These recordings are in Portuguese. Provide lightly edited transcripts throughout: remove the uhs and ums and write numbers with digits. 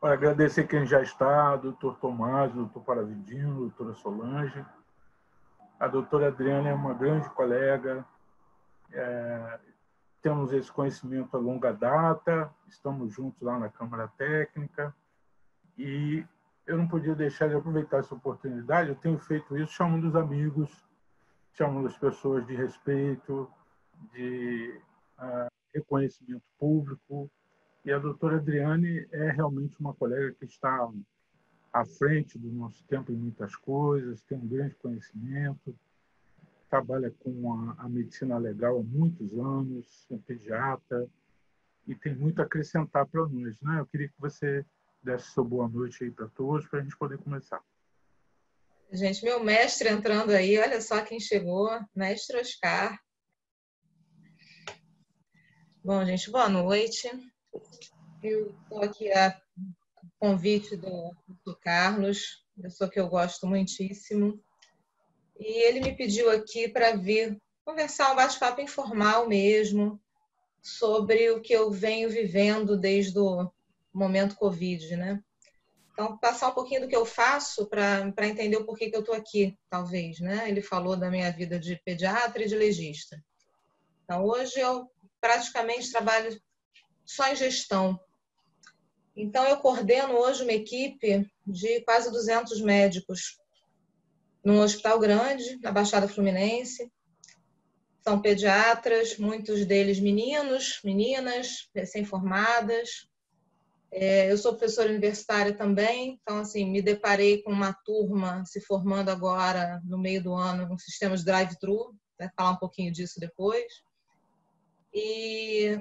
Olha, agradecer quem já está, doutor Tomás, doutor Paravidino, doutora Solange. A doutora Adriana é uma grande colega, temos esse conhecimento a longa data, estamos juntos lá na Câmara Técnica e eu não podia deixar de aproveitar essa oportunidade. Eu tenho feito isso chamando os amigos, chamando as pessoas de respeito, de reconhecimento público. E a doutora Adriane é realmente uma colega que está à frente do nosso tempo em muitas coisas, tem um grande conhecimento, trabalha com a medicina legal há muitos anos, é pediatra, e tem muito a acrescentar para nós, né? Eu queria que você desse sua boa noite aí para todos, para a gente poder começar. Gente, meu mestre entrando aí, olha só quem chegou, mestre Oscar. Bom, gente, boa noite. Eu estou aqui a convite do Carlos, pessoa que eu gosto muitíssimo. E ele me pediu aqui para vir conversar, um bate-papo informal mesmo, sobre o que eu venho vivendo desde o momento Covid, né? Então, passar um pouquinho do que eu faço para entender o porquê que eu estou aqui, talvez, né? Ele falou da minha vida de pediatra e de legista. Então, hoje eu praticamente trabalho só em gestão. Então, eu coordeno hoje uma equipe de quase 200 médicos num hospital grande, na Baixada Fluminense. São pediatras, muitos deles meninos, meninas, recém-formadas. Eu sou professora universitária também, então, assim, me deparei com uma turma se formando agora, no meio do ano, no sistema de drive-thru, vai falar um pouquinho disso depois. E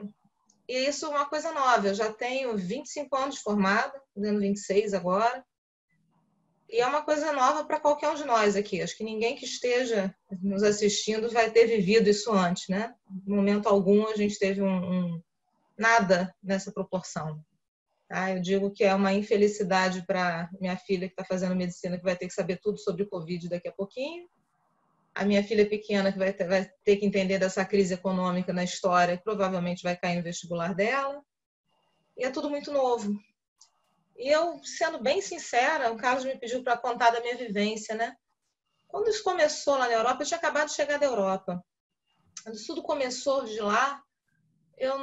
isso é uma coisa nova, eu já tenho 25 anos de formada, fazendo 26 agora, e é uma coisa nova para qualquer um de nós aqui. Acho que ninguém que esteja nos assistindo vai ter vivido isso antes, né? Em momento algum a gente teve nada nessa proporção. Tá? Eu digo que é uma infelicidade para minha filha que está fazendo medicina, que vai ter que saber tudo sobre o Covid daqui a pouquinho. A minha filha pequena que vai ter que entender dessa crise econômica na história, que provavelmente vai cair no vestibular dela. E é tudo muito novo. E eu, sendo bem sincera, o Carlos me pediu para contar da minha vivência, né? Quando isso começou lá na Europa, eu tinha acabado de chegar da Europa. Quando isso tudo começou de lá, eu,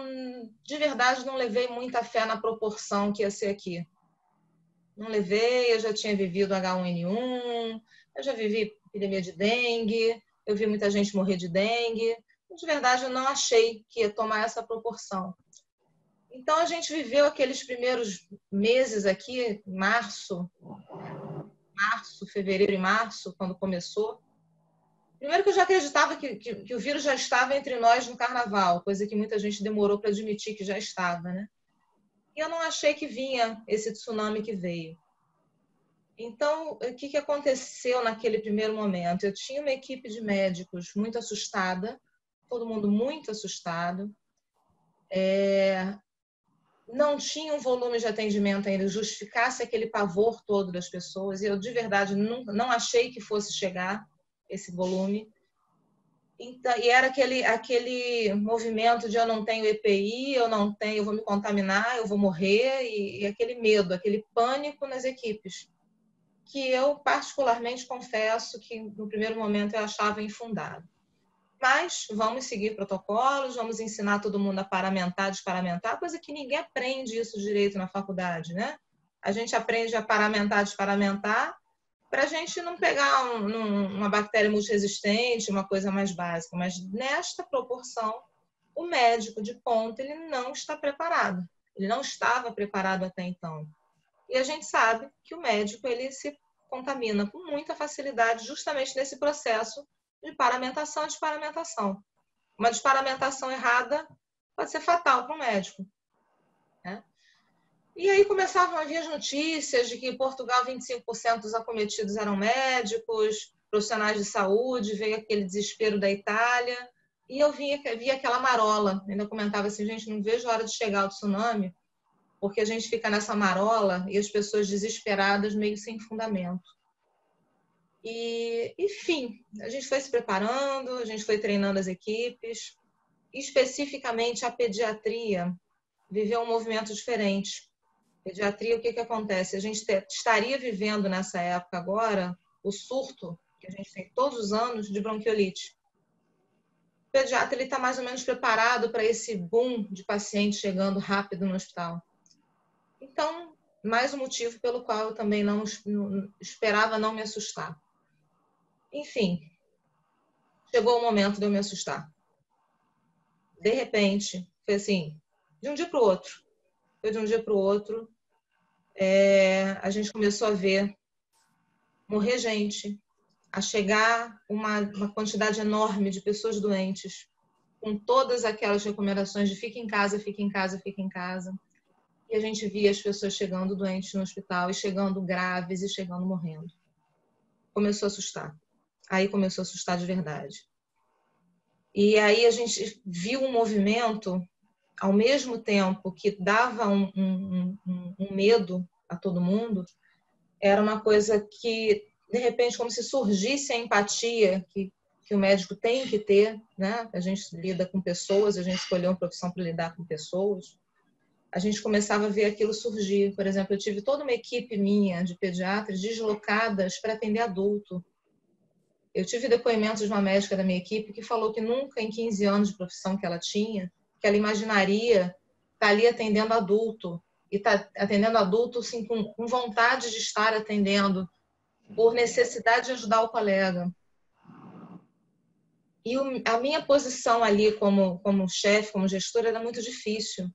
de verdade, não levei muita fé na proporção que ia ser aqui. Não levei, eu já tinha vivido H1N1, eu já vivi epidemia de dengue, eu vi muita gente morrer de dengue. De verdade, eu não achei que ia tomar essa proporção. Então, a gente viveu aqueles primeiros meses aqui, março, fevereiro e março, quando começou. Primeiro que eu já acreditava que o vírus já estava entre nós no carnaval, coisa que muita gente demorou para admitir que já estava, né? E eu não achei que vinha esse tsunami que veio. Então, o que aconteceu naquele primeiro momento? Eu tinha uma equipe de médicos muito assustada, todo mundo muito assustado. Não tinha um volume de atendimento ainda que justificasse aquele pavor todo das pessoas. E eu, de verdade, não achei que fosse chegar esse volume. Então, e era aquele movimento de eu não tenho EPI, eu vou me contaminar, eu vou morrer, e aquele medo, aquele pânico nas equipes, que eu particularmente confesso que no primeiro momento eu achava infundado. Mas vamos seguir protocolos, vamos ensinar todo mundo a paramentar, desparamentar, coisa que ninguém aprende isso direito na faculdade, né? A gente aprende a paramentar, desparamentar, para a gente não pegar uma bactéria multiresistente, uma coisa mais básica. Mas nesta proporção, o médico de ponta ele não está preparado. Ele não estava preparado até então. E a gente sabe que o médico ele se contamina com muita facilidade justamente nesse processo de paramentação e desparamentação. Uma desparamentação errada pode ser fatal para o médico, né? E aí começavam a vir as notícias de que em Portugal 25% dos acometidos eram médicos, profissionais de saúde, veio aquele desespero da Itália, e eu vi aquela marola. Eu ainda comentava assim, gente, não vejo a hora de chegar o tsunami, porque a gente fica nessa marola e as pessoas desesperadas, meio sem fundamento. E, enfim, a gente foi se preparando, a gente foi treinando as equipes. Especificamente, a pediatria viveu um movimento diferente. Pediatria, o que acontece? A gente estaria vivendo nessa época agora o surto que a gente tem todos os anos de bronquiolite. O pediatra ele está mais ou menos preparado para esse boom de pacientes chegando rápido no hospital. Então, mais um motivo pelo qual eu também não esperava não me assustar. Enfim, chegou o momento de eu me assustar. De repente, foi assim, de um dia para o outro. Foi de um dia para o outro. A gente começou a ver morrer gente, a chegar uma quantidade enorme de pessoas doentes, com todas aquelas recomendações de fique em casa, fique em casa, fique em casa. E a gente via as pessoas chegando doentes no hospital, e chegando graves, e chegando morrendo. Começou a assustar. Aí começou a assustar de verdade. E aí a gente viu um movimento, ao mesmo tempo que dava um medo a todo mundo, era uma coisa que, de repente, como se surgisse a empatia que o médico tem que ter, né? A gente lida com pessoas, a gente escolheu uma profissão para lidar com pessoas. A gente começava a ver aquilo surgir. Por exemplo, eu tive toda uma equipe minha de pediatras deslocadas para atender adulto. Eu tive depoimentos de uma médica da minha equipe que falou que nunca, em 15 anos de profissão que ela tinha, que ela imaginaria estar ali atendendo adulto. E estar atendendo adulto assim, com vontade de estar atendendo, por necessidade de ajudar o colega. E a minha posição ali como chefe, como gestora, era muito difícil.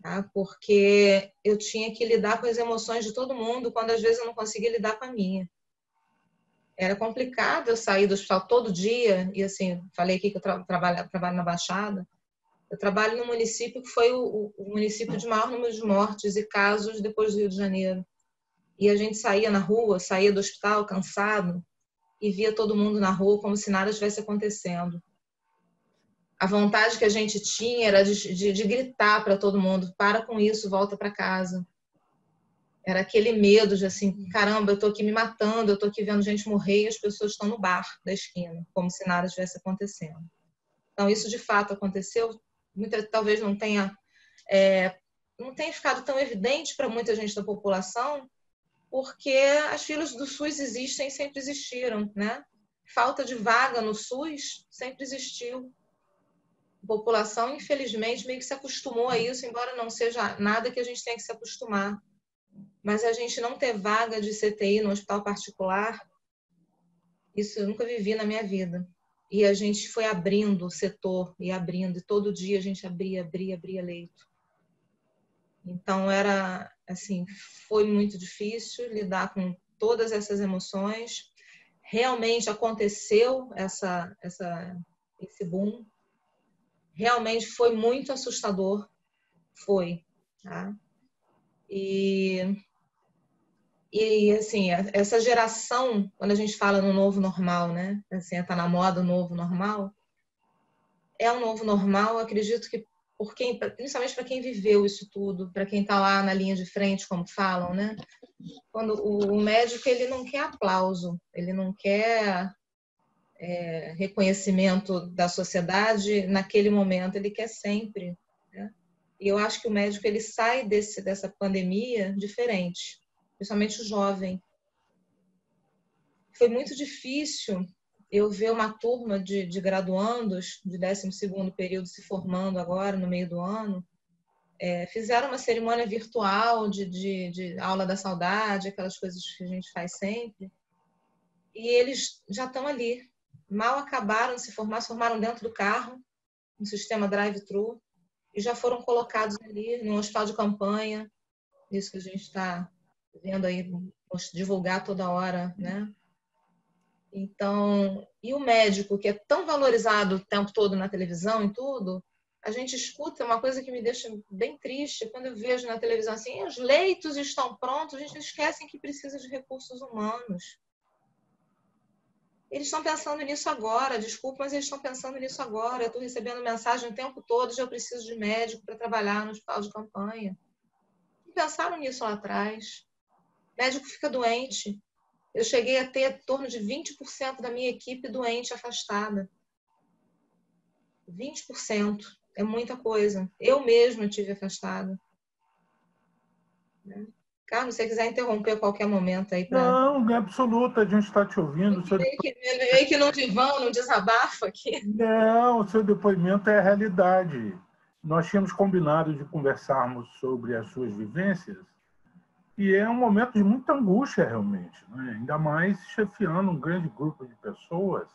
Tá? Porque eu tinha que lidar com as emoções de todo mundo, quando às vezes eu não conseguia lidar com a minha. Era complicado eu sair do hospital todo dia, e assim, falei aqui que eu trabalho na Baixada. Eu trabalho no município que foi o município de maior número de mortes e casos depois do Rio de Janeiro. E a gente saía na rua, saía do hospital cansado, e via todo mundo na rua como se nada estivesse acontecendo. A vontade que a gente tinha era de gritar para todo mundo, para com isso, volta para casa. Era aquele medo de assim, caramba, eu estou aqui me matando, eu estou aqui vendo gente morrer e as pessoas estão no bar da esquina, como se nada estivesse acontecendo. Então, isso de fato aconteceu, talvez não tenha ficado tão evidente para muita gente da população, porque as filas do SUS existem e sempre existiram, né? Falta de vaga no SUS sempre existiu. A população, infelizmente, meio que se acostumou a isso, embora não seja nada que a gente tenha que se acostumar. Mas a gente não ter vaga de CTI no hospital particular, isso eu nunca vivi na minha vida. E a gente foi abrindo o setor e abrindo, e todo dia a gente abria leito. Então era assim, foi muito difícil lidar com todas essas emoções. Realmente aconteceu esse boom. Realmente foi muito assustador, foi, tá? E assim, essa geração, quando a gente fala no novo normal, né? Assim, tá na moda o novo normal. É um novo normal, acredito que principalmente para quem viveu isso tudo, para quem está lá na linha de frente, como falam, né? Quando o médico ele não quer aplauso, ele não quer reconhecimento da sociedade naquele momento, ele quer sempre, né? E eu acho que o médico ele sai dessa pandemia diferente, principalmente o jovem. Foi muito difícil eu ver uma turma de graduandos de 12º período se formando agora, no meio do ano. Fizeram uma cerimônia virtual de aula da saudade, aquelas coisas que a gente faz sempre. E eles já estão ali. Mal acabaram de se formaram dentro do carro, no sistema drive-thru, e já foram colocados ali no hospital de campanha, isso que a gente está vendo aí, divulgar toda hora, né? Então, e o médico, que é tão valorizado o tempo todo na televisão e tudo, a gente escuta uma coisa que me deixa bem triste, quando eu vejo na televisão assim, os leitos estão prontos, a gente esquece que precisa de recursos humanos. Eles estão pensando nisso agora, desculpa, mas eles estão pensando nisso agora. Eu estou recebendo mensagem o tempo todo de eu preciso de médico para trabalhar no hospital de campanha. Não pensaram nisso lá atrás. O médico fica doente. Eu cheguei a ter em torno de 20% da minha equipe doente, afastada. 20%. É muita coisa. Eu mesma tive afastada. Carlos, se você quiser interromper a qualquer momento aí para... Não, é absoluto, a gente está te ouvindo. Meio que num divã, num desabafo aqui. Não, o seu depoimento é a realidade. Nós tínhamos combinado de conversarmos sobre as suas vivências e é um momento de muita angústia, realmente, né? Ainda mais chefiando um grande grupo de pessoas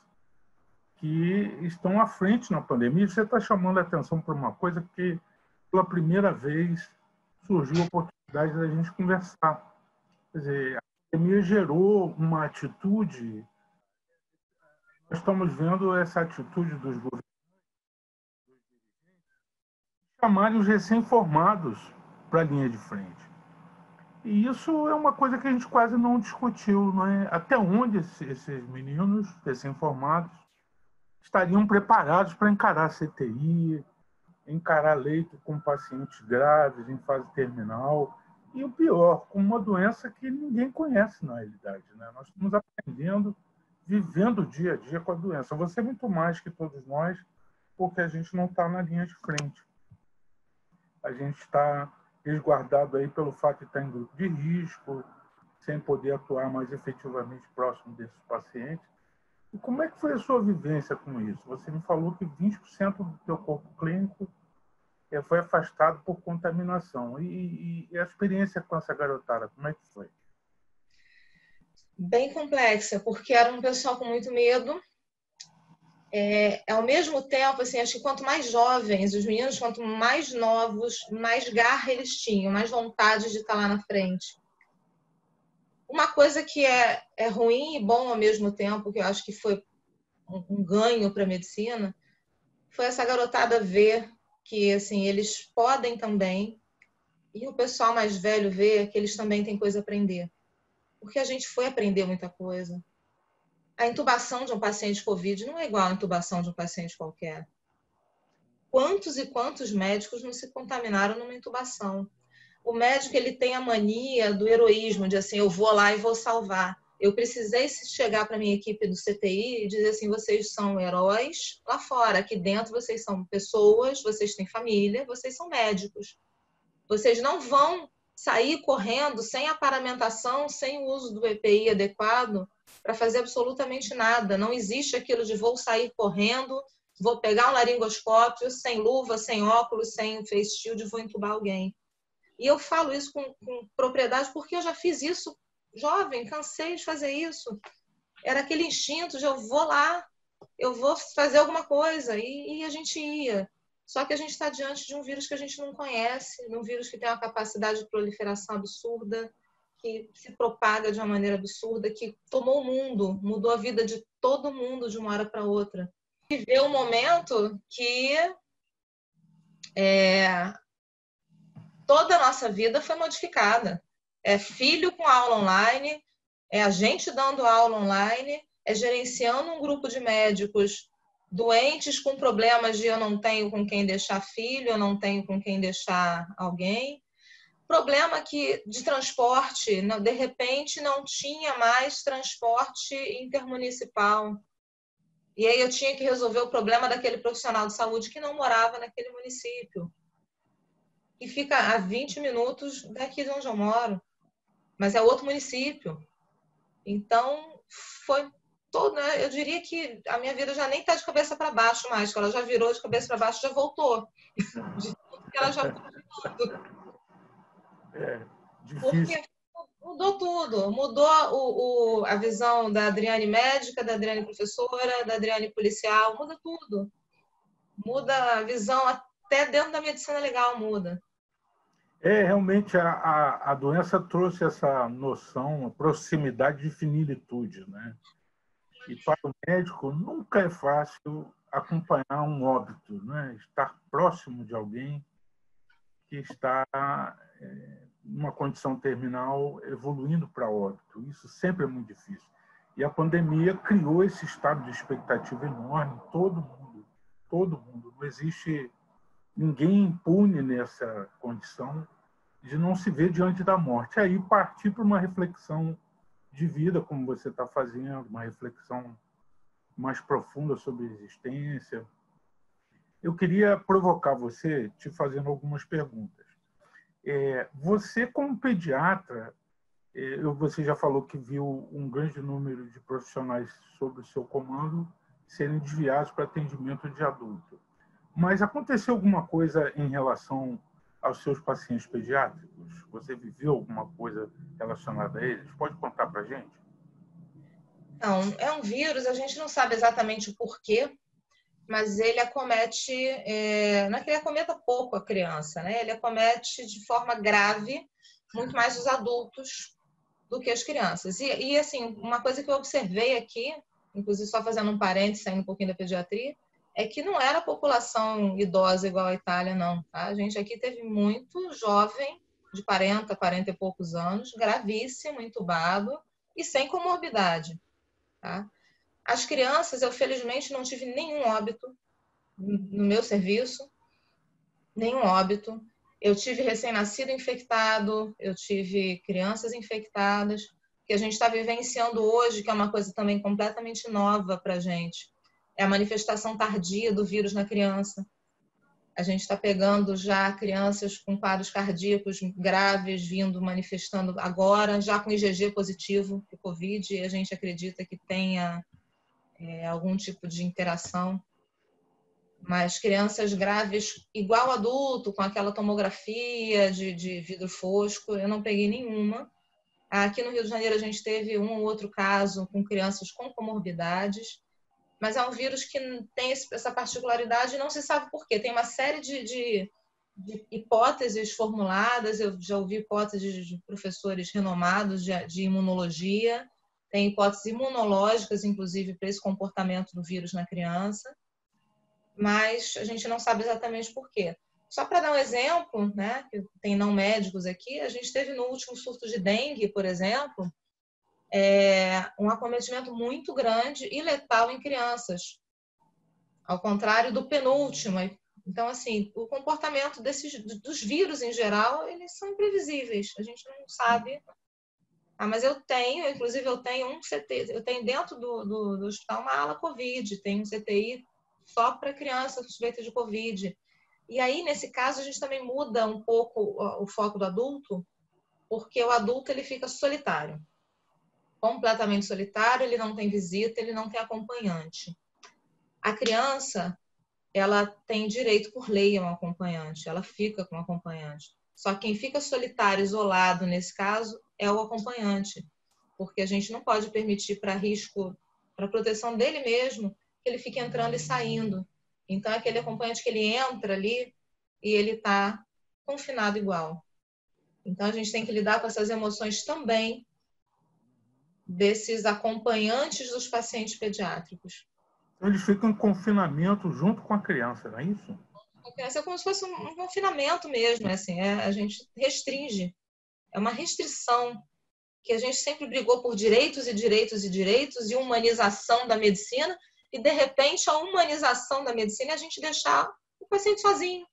que estão à frente na pandemia. Você está chamando a atenção para uma coisa que, pela primeira vez, surgiu a oportunidade da gente conversar. Quer dizer, a pandemia gerou uma atitude. Nós estamos vendo essa atitude dos governos chamarem os recém-formados para a linha de frente. E isso é uma coisa que a gente quase não discutiu, não é? Até onde esses meninos recém-formados estariam preparados para encarar a CTI, encarar leito com pacientes graves, em fase terminal, e o pior, com uma doença que ninguém conhece na realidade, né? Nós estamos aprendendo, vivendo o dia a dia com a doença. Você é muito mais que todos nós, porque a gente não está na linha de frente. A gente está resguardado aí pelo fato de estar em grupo de risco, sem poder atuar mais efetivamente próximo desses pacientes. E como é que foi a sua vivência com isso? Você me falou que 20% do teu corpo clínico foi afastado por contaminação. E a experiência com essa garotada, como é que foi? Bem complexa, porque era um pessoal com muito medo. Ao mesmo tempo, assim, acho que quanto mais jovens os meninos, quanto mais novos, mais garra eles tinham, mais vontade de estar lá na frente. Uma coisa que é ruim e bom ao mesmo tempo, que eu acho que foi um ganho para a medicina, foi essa garotada ver que assim, eles podem também, e o pessoal mais velho ver que eles também têm coisa a aprender. Porque a gente foi aprender muita coisa. A intubação de um paciente COVID não é igual à intubação de um paciente qualquer. Quantos e quantos médicos não se contaminaram numa intubação? O médico ele tem a mania do heroísmo, de assim, eu vou lá e vou salvar. Eu precisei chegar para a minha equipe do CTI e dizer assim, vocês são heróis lá fora, aqui dentro vocês são pessoas, vocês têm família, vocês são médicos. Vocês não vão sair correndo sem aparamentação, sem o uso do EPI adequado para fazer absolutamente nada. Não existe aquilo de vou sair correndo, vou pegar um laringoscópio sem luva, sem óculos, sem face shield, vou entubar alguém. E eu falo isso com propriedade porque eu já fiz isso jovem, cansei de fazer isso. Era aquele instinto de eu vou lá, eu vou fazer alguma coisa, e a gente ia. Só que a gente está diante de um vírus que a gente não conhece, de um vírus que tem uma capacidade de proliferação absurda, que se propaga de uma maneira absurda, que tomou o mundo, mudou a vida de todo mundo de uma hora para outra. Viveu um momento que toda a nossa vida foi modificada. É filho com aula online, é a gente dando aula online, é gerenciando um grupo de médicos doentes com problemas de eu não tenho com quem deixar filho, eu não tenho com quem deixar alguém. Problema de transporte, de repente não tinha mais transporte intermunicipal. E aí eu tinha que resolver o problema daquele profissional de saúde que não morava naquele município. E fica a 20 minutos daqui de onde eu moro. Mas é outro município. Então, foi todo, né? Eu diria que a minha vida já nem está de cabeça para baixo mais, que ela já virou de cabeça para baixo, já voltou. De tudo que ela já foi virando. Difícil. Porque mudou tudo. Mudou a visão da Adriane médica, da Adriane professora, da Adriane policial, muda tudo. Muda a visão até dentro da medicina legal, muda. Realmente a doença trouxe essa noção, a proximidade de finilitude, né? E para o médico nunca é fácil acompanhar um óbito, né? Estar próximo de alguém que está numa condição terminal evoluindo para óbito. Isso sempre é muito difícil. E a pandemia criou esse estado de expectativa enorme, todo mundo. Não existe ninguém impune nessa condição de não se ver diante da morte. Aí partir para uma reflexão de vida, como você está fazendo, uma reflexão mais profunda sobre a existência. Eu queria provocar você te fazendo algumas perguntas. Você, como pediatra, você já falou que viu um grande número de profissionais sob o seu comando serem desviados para atendimento de adulto. Mas aconteceu alguma coisa em relação aos seus pacientes pediátricos? Você viveu alguma coisa relacionada a eles? Pode contar para a gente? Não, é um vírus, a gente não sabe exatamente o porquê, mas ele acomete, não é que ele acometa pouco a criança, né? Ele acomete de forma grave muito mais os adultos do que as crianças. E assim, uma coisa que eu observei aqui, inclusive só fazendo um parênteses, saindo um pouquinho da pediatria, é que não era a população idosa igual a Itália, não. Tá? A gente aqui teve muito jovem, de 40 e poucos anos, gravíssimo, entubado e sem comorbidade. Tá? As crianças, eu felizmente não tive nenhum óbito no meu serviço, nenhum óbito. Eu tive recém-nascido infectado, eu tive crianças infectadas, que a gente está vivenciando hoje, que é uma coisa também completamente nova para a gente. É a manifestação tardia do vírus na criança. A gente está pegando já crianças com quadros cardíacos graves vindo manifestando agora, já com IgG positivo para o Covid, e a gente acredita que tenha algum tipo de interação. Mas crianças graves igual adulto, com aquela tomografia de vidro fosco, eu não peguei nenhuma. Aqui no Rio de Janeiro a gente teve um ou outro caso com crianças com comorbidades, mas é um vírus que tem essa particularidade e não se sabe por quê. Tem uma série de hipóteses formuladas, eu já ouvi hipóteses de professores renomados de imunologia, tem hipóteses imunológicas, inclusive, para esse comportamento do vírus na criança, mas a gente não sabe exatamente por quê. Só para dar um exemplo, né, que tem não médicos aqui, a gente teve no último surto de dengue, por exemplo, um acometimento muito grande e letal em crianças, ao contrário do penúltimo. Então, assim, o comportamento dos vírus em geral, eles são imprevisíveis, a gente não sabe. Mas inclusive eu tenho um CT, eu tenho dentro do hospital uma ala Covid, tem um CTI só para criança suspeita de Covid. E aí, nesse caso, a gente também muda um pouco o foco do adulto, porque o adulto ele fica solitário, completamente solitário, ele não tem visita, ele não tem acompanhante. A criança, ela tem direito por lei a um acompanhante, ela fica com um acompanhante. Só quem fica solitário, isolado nesse caso, é o acompanhante, porque a gente não pode permitir para risco, para proteção dele mesmo, que ele fique entrando e saindo. Então, é aquele acompanhante que ele entra ali e ele está confinado igual. Então, a gente tem que lidar com essas emoções também desses acompanhantes dos pacientes pediátricos. Eles ficam em confinamento junto com a criança, não é isso? É como se fosse um confinamento mesmo, assim, a gente restringe. É uma restrição que a gente sempre brigou por direitos e direitos e direitos e humanização da medicina, e de repente a humanização da medicina é a gente deixar o paciente sozinho,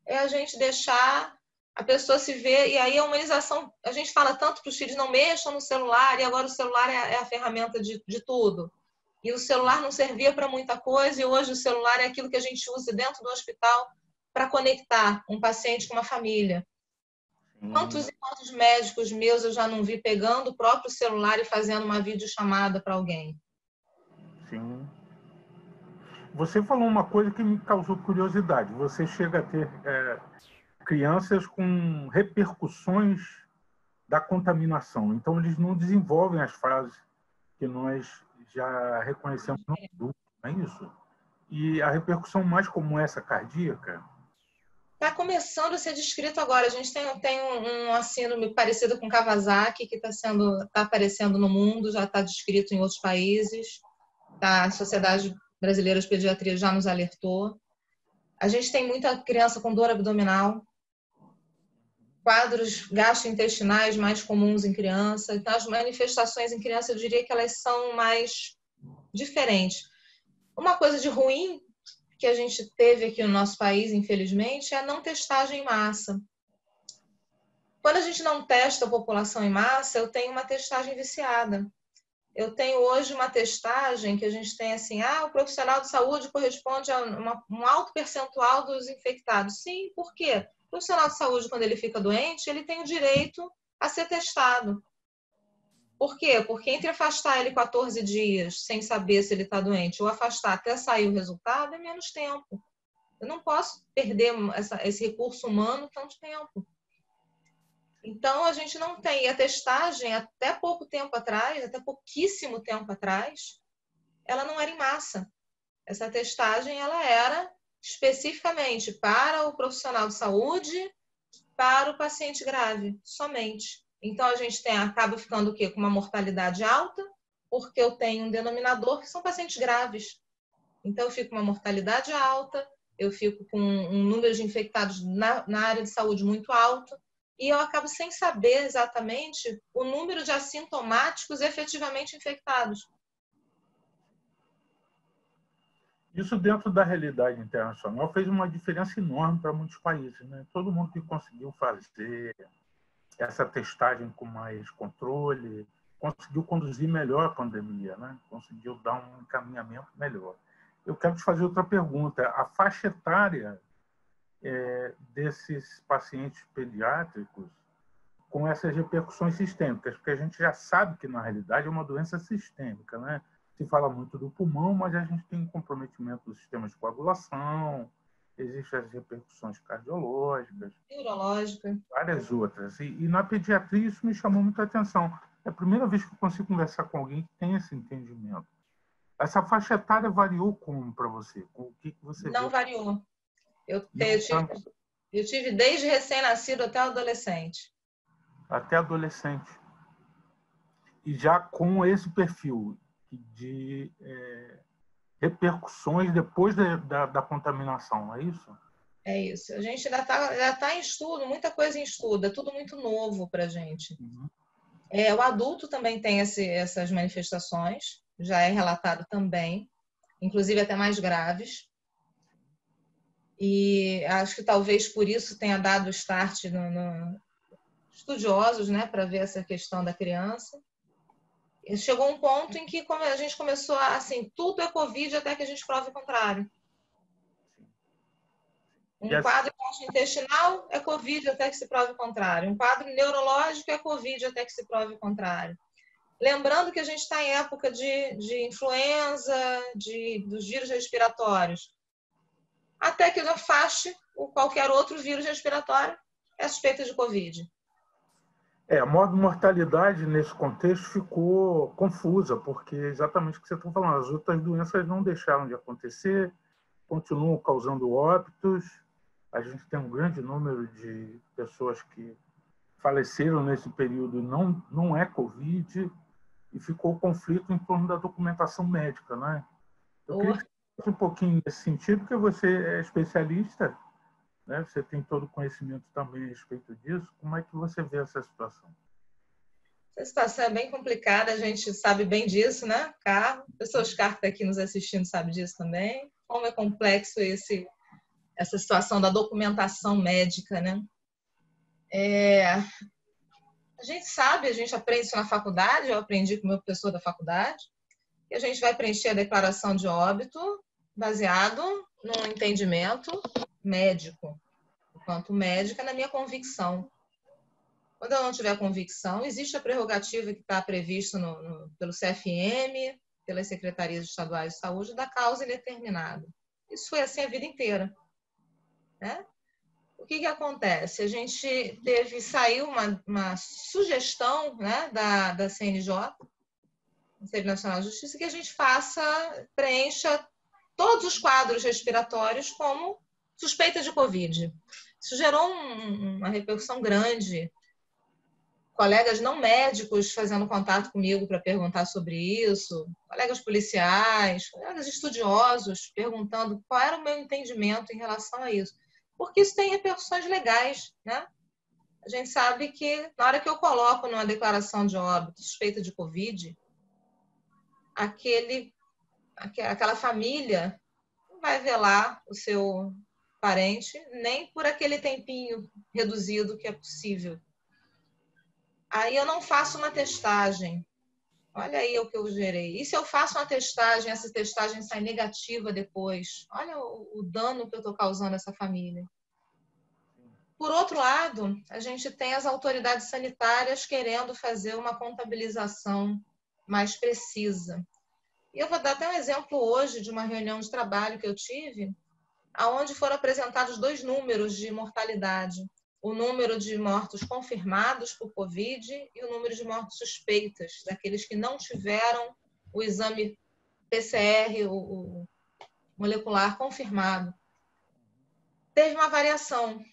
é a gente deixar a pessoa se ver, e aí a humanização, a gente fala tanto para os filhos, não mexam no celular, e agora o celular é a ferramenta de tudo. E o celular não servia para muita coisa, e hoje o celular é aquilo que a gente usa dentro do hospital para conectar um paciente com uma família. Quantos e quantos médicos meus eu já não vi pegando o próprio celular e fazendo uma videochamada para alguém? Sim. Você falou uma coisa que me causou curiosidade. Você chega a ter crianças com repercussões da contaminação. Então, eles não desenvolvem as fases que nós já reconhecemos no adulto, não é isso? E a repercussão mais comum é essa cardíaca? Está começando a ser descrito agora. A gente tem uma síndrome parecida com Kawasaki, que está aparecendo no mundo, já está descrito em outros países. A Sociedade Brasileira de Pediatria já nos alertou. A gente tem muita criança com dor abdominal, quadros gastrointestinais mais comuns em criança. Então, as manifestações em criança, eu diria que elas são mais diferentes. Uma coisa de ruim que a gente teve aqui no nosso país, infelizmente, é a não testagem em massa. Quando a gente não testa a população em massa, eu tenho uma testagem viciada. Eu tenho hoje uma testagem que a gente tem assim, o profissional de saúde corresponde a um alto percentual dos infectados. Sim, por quê? O profissional de saúde, quando ele fica doente, ele tem o direito a ser testado. Por quê? Porque entre afastar ele 14 dias sem saber se ele está doente ou afastar até sair o resultado é menos tempo. Eu não posso perder esse recurso humano tanto tempo. Então, a gente não tem. E a testagem, até pouco tempo atrás, até pouquíssimo tempo atrás, ela não era em massa. Essa testagem ela era especificamente para o profissional de saúde, para o paciente grave, somente. Então, a gente acaba ficando o quê? Com uma mortalidade alta, porque eu tenho um denominador que são pacientes graves. Então, eu fico com uma mortalidade alta, eu fico com um número de infectados na área de saúde muito alto, e eu acabo sem saber exatamente o número de assintomáticos efetivamente infectados. Isso dentro da realidade internacional fez uma diferença enorme para muitos países, né? Todo mundo que conseguiu fazer essa testagem com mais controle conseguiu conduzir melhor a pandemia, né? Conseguiu dar um encaminhamento melhor. Eu quero te fazer outra pergunta. A faixa etária desses pacientes pediátricos com essas repercussões sistêmicas, porque a gente já sabe que, na realidade, é uma doença sistêmica, né? Se fala muito do pulmão, mas a gente tem comprometimento do sistema de coagulação, existem as repercussões cardiológicas, Neurológica. várias outras. E na pediatria isso me chamou muita atenção. É a primeira vez que eu consigo conversar com alguém que tem esse entendimento. Essa faixa etária variou como para você? O que você Não viu? variou. Eu tive desde recém-nascido até adolescente. Até adolescente. E já com esse perfil de repercussões depois da contaminação, é isso? É isso. A gente ainda tá em estudo, muita coisa em estudo, é tudo muito novo para a gente. Uhum. O adulto também tem essas manifestações, já é relatado também, inclusive até mais graves. E acho que talvez por isso tenha dado start no estudiosos, né, para ver essa questão da criança. E chegou um ponto em que a gente começou a, assim, tudo é Covid até que a gente prove o contrário. Um quadro gastrointestinal é Covid até que se prove o contrário. Um quadro neurológico é Covid até que se prove o contrário. Lembrando que a gente está em época de influenza, dos vírus respiratórios. Até que afaste qualquer outro vírus respiratório é suspeita de Covid. A mortalidade nesse contexto ficou confusa, porque exatamente o que você está falando, as outras doenças não deixaram de acontecer, continuam causando óbitos. A gente tem um grande número de pessoas que faleceram nesse período, não é Covid, e ficou o conflito em torno da documentação médica, né? Eu queria que você falasse um pouquinho nesse sentido, porque você é especialista, né? Você tem todo o conhecimento também a respeito disso. Como é que você vê essa situação? Essa situação é bem complicada, a gente sabe bem disso, né, Carlos? A pessoa Oscar que está aqui nos assistindo sabe disso também. Como é complexo essa situação da documentação médica, né? A gente sabe, a gente aprende isso na faculdade, eu aprendi com o meu professor da faculdade, que a gente vai preencher a declaração de óbito baseado num entendimento médico, enquanto médica, na minha convicção. Quando eu não tiver convicção, existe a prerrogativa que está prevista pelo CFM, pelas secretarias estaduais de saúde, da causa indeterminada. Isso foi assim a vida inteira, né? O que acontece? A gente saiu uma sugestão, né, da CNJ, Conselho Nacional de Justiça, que a gente preencha todos os quadros respiratórios como suspeita de Covid. Isso gerou uma repercussão grande. Colegas não médicos fazendo contato comigo para perguntar sobre isso, colegas policiais, colegas estudiosos perguntando qual era o meu entendimento em relação a isso. Porque isso tem repercussões legais, né? A gente sabe que na hora que eu coloco numa declaração de óbito suspeita de Covid, aquela família não vai velar o seu parente nem por aquele tempinho reduzido que é possível. Aí eu não faço uma testagem. Olha aí o que eu gerei. E se eu faço uma testagem, essa testagem sai negativa depois? Olha o dano que eu estou causando a essa família. Por outro lado, a gente tem as autoridades sanitárias querendo fazer uma contabilização mais precisa. E eu vou dar até um exemplo hoje de uma reunião de trabalho que eu tive, onde foram apresentados 2 números de mortalidade. O número de mortos confirmados por Covid e o número de mortes suspeitas, daqueles que não tiveram o exame PCR, o molecular confirmado. Teve uma variação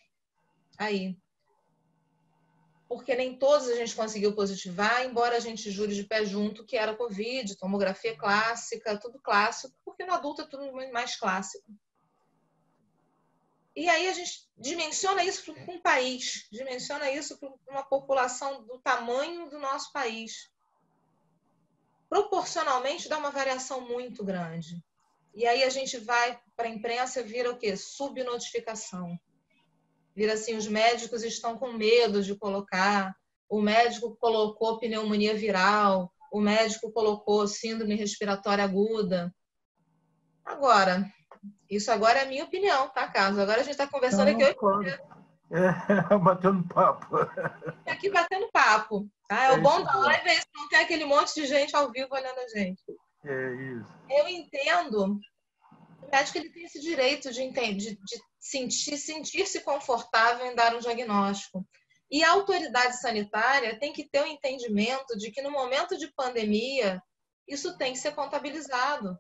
aí, porque nem todos a gente conseguiu positivar, embora a gente jure de pé junto que era Covid, tomografia clássica, tudo clássico, porque no adulto é tudo mais clássico. E aí a gente dimensiona isso para um país, dimensiona isso para uma população do tamanho do nosso país. Proporcionalmente dá uma variação muito grande. E aí a gente vai para a imprensa e vira o quê? Subnotificação. Vira assim, os médicos estão com medo de colocar, o médico colocou pneumonia viral, o médico colocou síndrome respiratória aguda. Agora, isso agora é a minha opinião, tá, Carlos? Agora a gente está conversando aqui hoje. Batendo papo. Aqui batendo papo. Tá? É o bom da live, é isso, não tem aquele monte de gente ao vivo olhando a gente. É isso. Eu entendo. O médico ele tem esse direito de sentir-se confortável em dar um diagnóstico. E a autoridade sanitária tem que ter o entendimento de que no momento de pandemia, isso tem que ser contabilizado.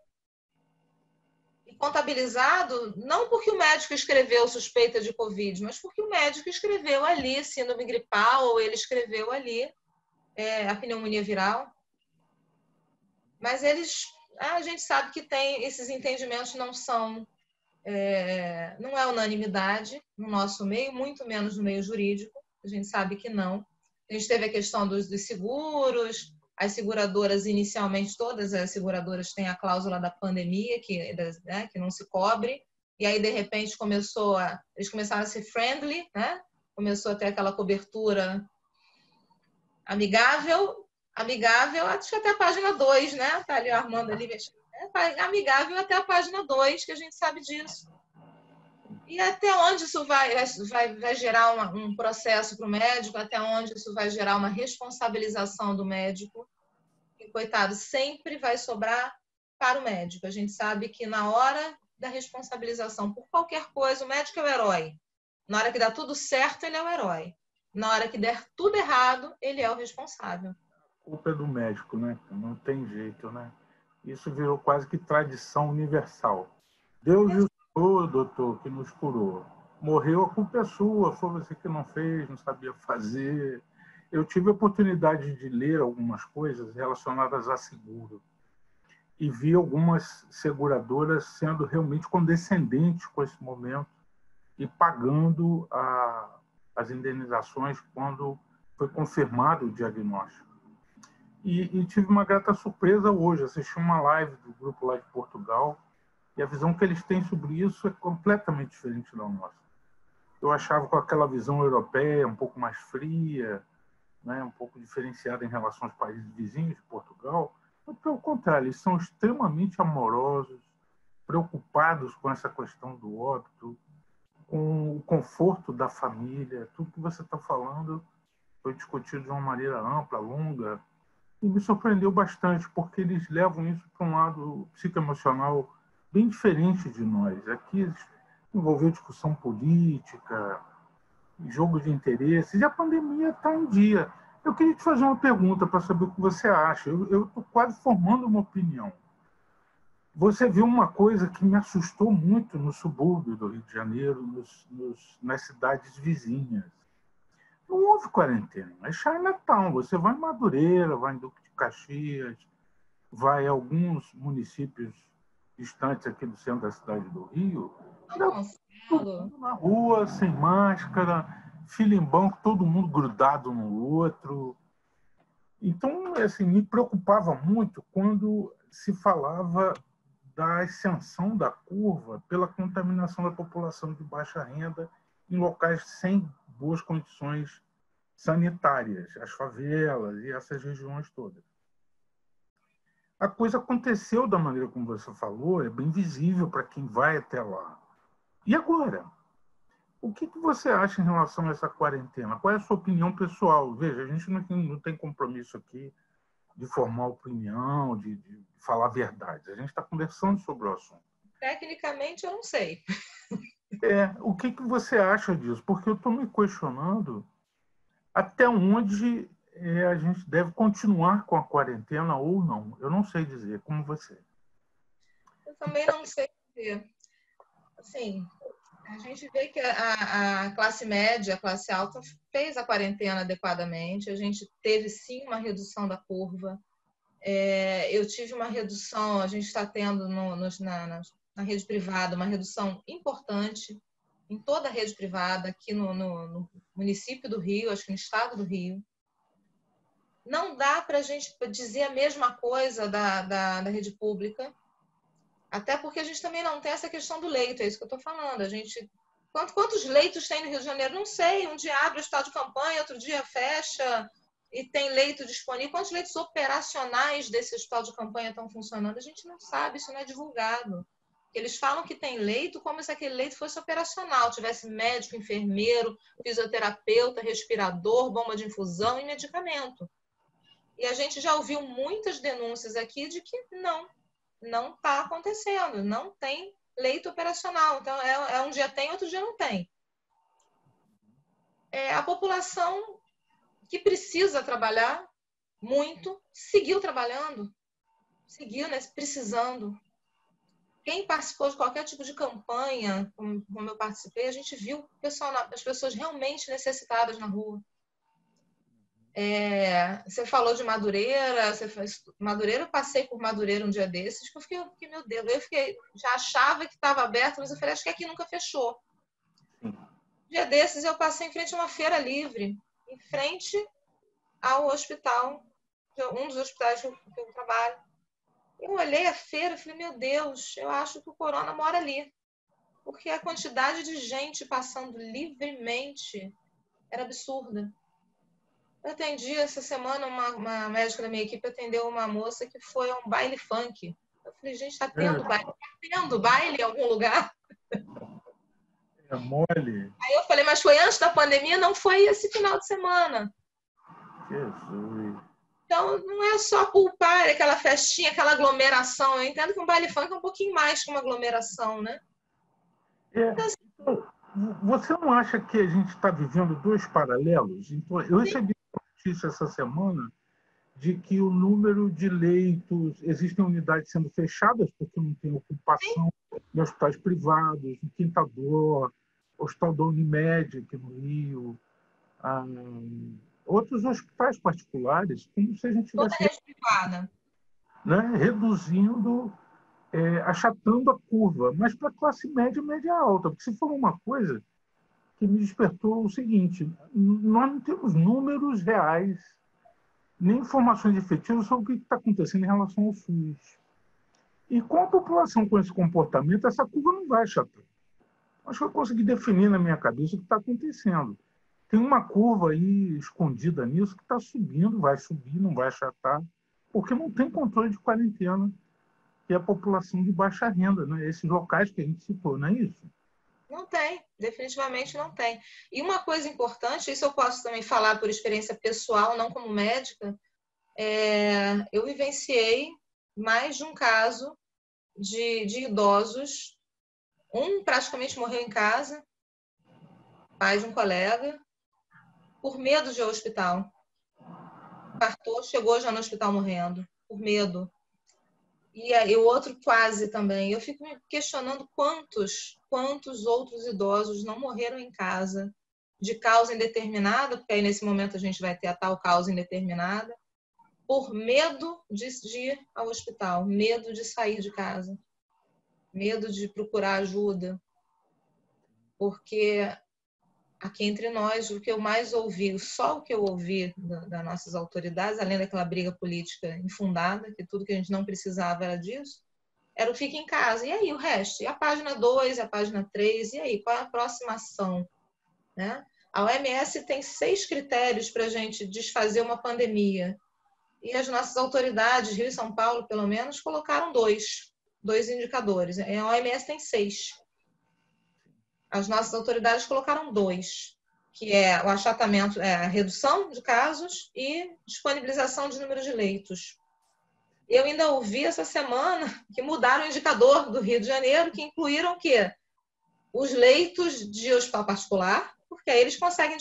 E contabilizado não porque o médico escreveu suspeita de Covid, mas porque o médico escreveu ali síndrome gripal ou ele escreveu ali a pneumonia viral. Mas a gente sabe que tem esses entendimentos não são não é unanimidade no nosso meio, muito menos no meio jurídico. A gente sabe que não. A gente teve a questão dos seguros, as seguradoras, inicialmente, todas as seguradoras têm a cláusula da pandemia, que não se cobre, e aí, de repente, eles começaram a ser friendly, né? Começou a ter aquela cobertura amigável, acho que até a página 2, né? Tá ali o Armando ali, amigável até a página 2, que a gente sabe disso. E até onde isso vai gerar um processo para o médico, até onde isso vai gerar uma responsabilização do médico, que, coitado, sempre vai sobrar para o médico. A gente sabe que na hora da responsabilização por qualquer coisa, o médico é o herói. Na hora que dá tudo certo, ele é o herói. Na hora que der tudo errado, ele é o responsável. A culpa é do médico, né? Não tem jeito, né? Isso virou quase que tradição universal. Deus e o Senhor, doutor, que nos curou. Morreu, a culpa é sua, foi você que não fez, não sabia fazer. Eu tive a oportunidade de ler algumas coisas relacionadas a seguro e vi algumas seguradoras sendo realmente condescendentes com esse momento e pagando as indenizações quando foi confirmado o diagnóstico. E tive uma grata surpresa hoje, assisti uma live do grupo lá de Portugal e a visão que eles têm sobre isso é completamente diferente da nossa. Eu achava com aquela visão europeia um pouco mais fria, né, um pouco diferenciada em relação aos países vizinhos de Portugal, mas, pelo contrário, eles são extremamente amorosos, preocupados com essa questão do óbito, com o conforto da família. Tudo que você está falando foi discutido de uma maneira ampla, longa, e me surpreendeu bastante, porque eles levam isso para um lado psicoemocional bem diferente de nós. Aqui envolveu discussão política, jogo de interesses, e a pandemia está em dia. Eu queria te fazer uma pergunta para saber o que você acha. Eu estou quase formando uma opinião. Você viu uma coisa que me assustou muito no subúrbio do Rio de Janeiro, nas cidades vizinhas. Não houve quarentena, é Chinatown. Você vai em Madureira, vai em Duque de Caxias, vai a alguns municípios distantes aqui do centro da cidade do Rio, na rua, sem máscara, fila em banco, todo mundo grudado no outro. Então, assim, me preocupava muito quando se falava da ascensão da curva pela contaminação da população de baixa renda em locais sem boas condições sanitárias, as favelas e essas regiões todas. A coisa aconteceu da maneira como você falou, é bem visível para quem vai até lá. E agora? O que você acha em relação a essa quarentena? Qual é a sua opinião pessoal? Veja, a gente não tem compromisso aqui de formar opinião, de falar verdade. A gente está conversando sobre o assunto. Tecnicamente, eu não sei. O que você acha disso? Porque eu estou me questionando até onde a gente deve continuar com a quarentena ou não. Eu não sei dizer, como você. Eu também não sei dizer. Assim, a gente vê que a classe média, a classe alta, fez a quarentena adequadamente. A gente teve, sim, uma redução da curva. Eu tive uma redução, a gente está tendo na rede privada uma redução importante em toda a rede privada, aqui no município do Rio, acho que no estado do Rio. Não dá para a gente dizer a mesma coisa da rede pública, até porque a gente também não tem essa questão do leito, é isso que eu estou falando. Quantos leitos tem no Rio de Janeiro? Não sei. Um dia abre o hospital de campanha, outro dia fecha e tem leito disponível. Quantos leitos operacionais desse hospital de campanha estão funcionando? A gente não sabe, isso não é divulgado. Eles falam que tem leito como se aquele leito fosse operacional, tivesse médico, enfermeiro, fisioterapeuta, respirador, bomba de infusão e medicamento. E a gente já ouviu muitas denúncias aqui de que não está acontecendo, não tem leito operacional. Então, um dia tem, outro dia não tem. A população que precisa trabalhar muito, seguiu trabalhando, seguiu, né, precisando. Quem participou de qualquer tipo de campanha, como eu participei, a gente viu as pessoas realmente necessitadas na rua. Você falou de Madureira, Madureira, eu passei por Madureira um dia desses, que eu fiquei, meu Deus, já achava que estava aberto, mas eu falei, acho que aqui nunca fechou. Um dia desses eu passei em frente a uma feira livre, em frente ao hospital, um dos hospitais que eu trabalho. Eu olhei a feira e falei, meu Deus, eu acho que o corona mora ali. Porque a quantidade de gente passando livremente era absurda. Eu atendi essa semana, uma médica da minha equipe atendeu uma moça que foi a um baile funk. Eu falei, gente, está tendo baile? Está tendo baile em algum lugar? É mole. Aí eu falei, mas foi antes da pandemia? Não, foi esse final de semana. Jesus. Então, não é só culpar aquela festinha, aquela aglomeração. Eu entendo que um baile funk é um pouquinho mais que uma aglomeração, né? Então, você não acha que a gente está vivendo dois paralelos? Então, eu recebi uma notícia essa semana de que o número de leitos, existem unidades sendo fechadas porque não tem ocupação em hospitais privados, no Quintador, Hospital da Unimed aqui no Rio, outros hospitais particulares, como se a gente Toda tivesse rede privada. reduzindo, achatando a curva, mas para a classe média e média alta, porque se for uma coisa que me despertou o seguinte, nós não temos números reais nem informações efetivas sobre o que está acontecendo em relação ao SUS. E com a população com esse comportamento, essa curva não vai achatar. Acho que eu consegui definir na minha cabeça o que está acontecendo. Tem uma curva aí escondida nisso que está subindo, vai subir, não vai achatar, porque não tem controle de quarentena, que é a população de baixa renda, né? Esses locais que a gente citou, não é isso? Não tem, definitivamente não tem. E uma coisa importante, isso eu posso também falar por experiência pessoal, não como médica, eu vivenciei mais de um caso de idosos. Um praticamente morreu em casa, pai de um colega, por medo de ir ao hospital. Infartou, chegou já no hospital morrendo, por medo. E o outro quase também. Eu fico me questionando quantos outros idosos não morreram em casa de causa indeterminada, porque aí nesse momento a gente vai ter a tal causa indeterminada, por medo de ir ao hospital, medo de sair de casa, medo de procurar ajuda. Porque aqui entre nós, o que eu mais ouvi, só o que eu ouvi das nossas autoridades, além daquela briga política infundada, que tudo que a gente não precisava era disso, era o fica em casa. E aí o resto? E a página 2, a página 3, e aí? Qual é a próxima ação? Né? A OMS tem 6 critérios para a gente desfazer uma pandemia. E as nossas autoridades, Rio e São Paulo, pelo menos, colocaram dois indicadores. A OMS tem 6. as nossas autoridades colocaram 2, que é o achatamento, a redução de casos e disponibilização de número de leitos. Eu ainda ouvi essa semana que mudaram o indicador do Rio de Janeiro, que incluíram o quê? Os leitos de hospital particular, porque aí eles conseguem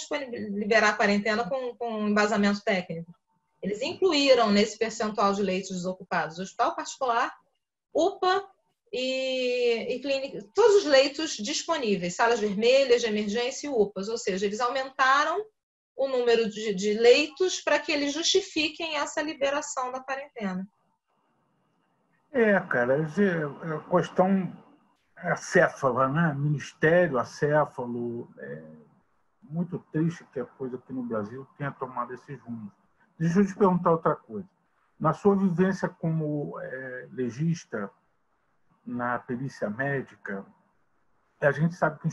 liberar a quarentena com embasamento técnico. Eles incluíram nesse percentual de leitos desocupados hospital particular, UPA e clínica, todos os leitos disponíveis, salas vermelhas de emergência e UPAs, ou seja, eles aumentaram o número de leitos para que eles justifiquem essa liberação da quarentena. Cara, a questão acéfala, né? Ministério acéfalo, muito triste que a coisa aqui no Brasil tenha tomado esses rumos. Deixa eu te perguntar outra coisa. Na sua vivência como legista na perícia médica, a gente sabe que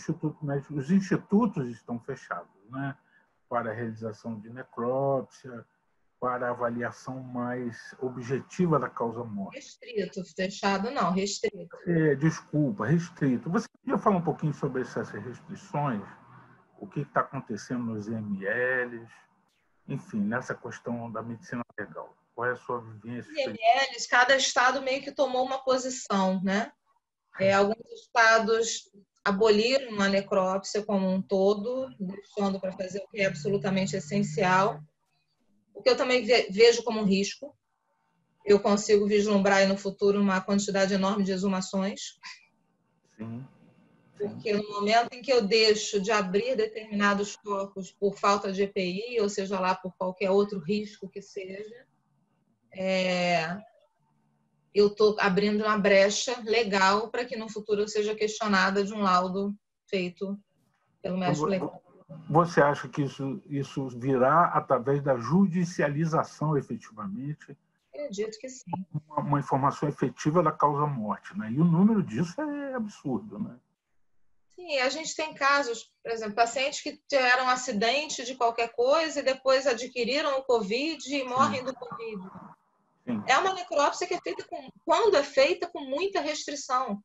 os institutos estão fechados, né? Para a realização de necrópsia, para a avaliação mais objetiva da causa-morte. Restrito, fechado não, restrito. Desculpa, restrito. Você podia falar um pouquinho sobre essas restrições? O que está acontecendo nos IMLs? Enfim, nessa questão da medicina legal. Qual é a sua vivência? Os IMLs, cada estado meio que tomou uma posição, né? Alguns estados aboliram a necrópsia como um todo, deixando para fazer o que é absolutamente essencial. O que eu também vejo como um risco. Eu consigo vislumbrar aí no futuro uma quantidade enorme de exumações. Sim. Porque no momento em que eu deixo de abrir determinados corpos por falta de EPI, ou seja lá por qualquer outro risco que seja, eu estou abrindo uma brecha legal para que no futuro eu seja questionada de um laudo feito pelo médico legal. Você acha que isso virá através da judicialização, efetivamente? Acredito que sim. Uma informação efetiva da causa-morte, né? E o número disso é absurdo, né? Sim, a gente tem casos, por exemplo, pacientes que tiveram um acidente de qualquer coisa e depois adquiriram o Covid e morrem do Covid. Sim. É uma necrópsia que é feita quando é feita com muita restrição.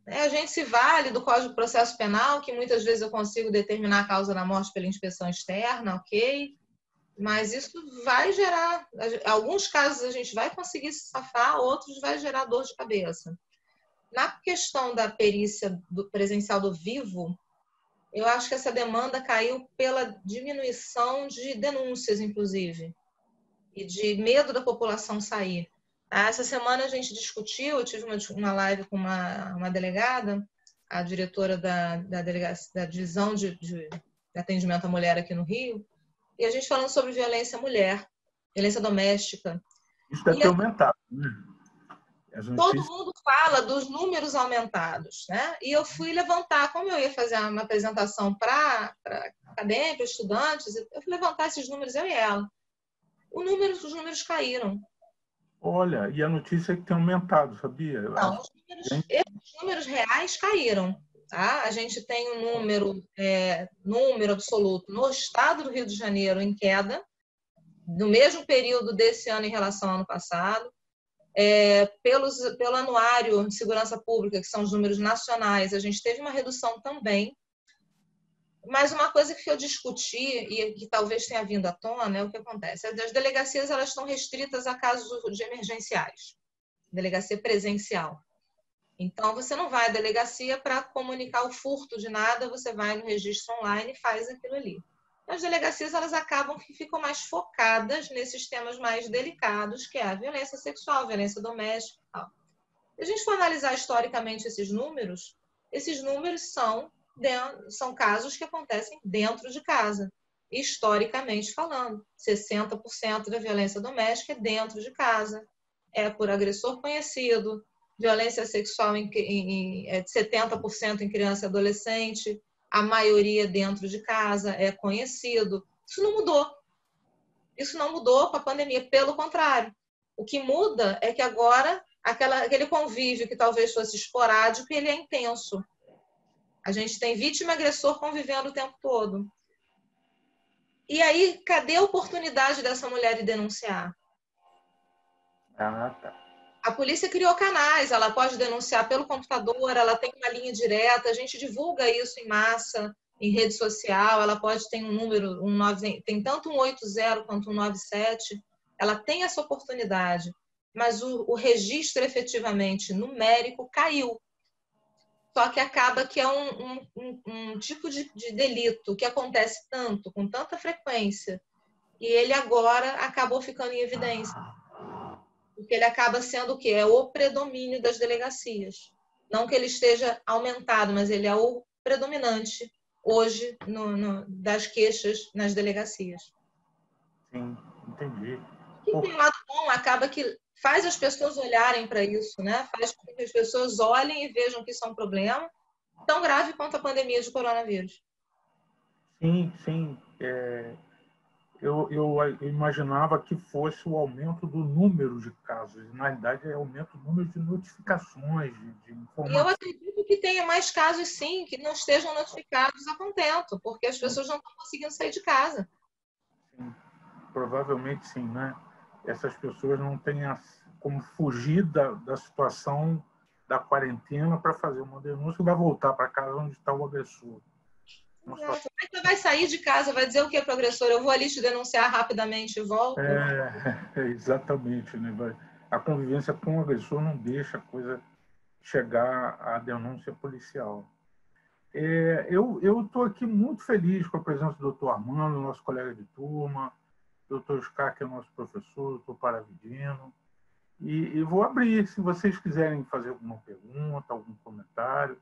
A gente se vale do Código de Processo Penal, que muitas vezes eu consigo determinar a causa da morte pela inspeção externa, ok? Mas isso vai gerar... Alguns casos a gente vai conseguir se safar, outros vai gerar dor de cabeça. Na questão da perícia presencial do vivo, eu acho que essa demanda caiu pela diminuição de denúncias, inclusive, e de medo da população sair. Essa semana a gente discutiu, eu tive uma live com uma delegada, a diretora da divisão de atendimento à mulher aqui no Rio, e a gente falando sobre violência à mulher, violência doméstica. Isso deve ter aumentado, né? Todo mundo fala dos números aumentados, né? E eu fui levantar, como eu ia fazer uma apresentação para acadêmicos, para estudantes, eu fui levantar esses números, eu e ela. Os números caíram. Olha, e a notícia é que tem aumentado, sabia? Não, esses números reais caíram. Tá? A gente tem um número absoluto no estado do Rio de Janeiro em queda, no mesmo período desse ano em relação ao ano passado. Pelo Anuário de Segurança Pública, que são os números nacionais, a gente teve uma redução também. Mas uma coisa que eu discuti e que talvez tenha vindo à tona é o que acontece. As delegacias elas estão restritas a casos de emergenciais, delegacia presencial. Então, você não vai à delegacia para comunicar o furto de nada, você vai no registro online e faz aquilo ali. As delegacias elas acabam que ficam mais focadas nesses temas mais delicados, que é a violência sexual, a violência doméstica e tal. Se a gente for analisar historicamente esses números são casos que acontecem dentro de casa, historicamente falando. 60% da violência doméstica é dentro de casa, é por agressor conhecido, violência sexual é de 70% em criança e adolescente, a maioria dentro de casa é conhecido. Isso não mudou. Isso não mudou com a pandemia, pelo contrário. O que muda é que agora aquele convívio que talvez fosse esporádico, ele é intenso. A gente tem vítima e agressor convivendo o tempo todo. E aí, cadê a oportunidade dessa mulher de denunciar? Ah, tá. A polícia criou canais, ela pode denunciar pelo computador, ela tem uma linha direta, a gente divulga isso em massa, em rede social, ela pode ter um número, tem tanto um 80 quanto um 97, ela tem essa oportunidade, mas o registro efetivamente numérico caiu. Só que acaba que é um tipo de delito que acontece tanto, com tanta frequência, e ele agora acabou ficando em evidência. Porque ele acaba sendo o quê? É o predomínio das delegacias. Não que ele esteja aumentado, mas ele é o predominante hoje das queixas nas delegacias. Sim, entendi. E tem um lado bom, acaba que faz as pessoas olharem para isso, né? Faz com que as pessoas olhem e vejam que isso é um problema tão grave quanto a pandemia de coronavírus. Sim, sim. Eu imaginava que fosse o aumento do número de casos. Na realidade, é o aumento do número de notificações, de E eu informações. acredito que tenha mais casos, sim, que não estejam notificados a contento, porque as pessoas não estão conseguindo sair de casa. Sim, provavelmente sim, né? Essas pessoas não têm como fugir da situação da quarentena para fazer uma denúncia e vai voltar para casa onde está o agressor. Exato. Mas você vai sair de casa, vai dizer o que para o agressor? Eu vou ali te denunciar rapidamente e volto? Exatamente, né? A convivência com o agressor não deixa a coisa chegar à denúncia policial. Eu estou aqui muito feliz com a presença do Dr. Armando, nosso colega de turma, Dr. Oscar, que é nosso professor, Dr. Paravidino, e vou abrir, se vocês quiserem fazer alguma pergunta, algum comentário.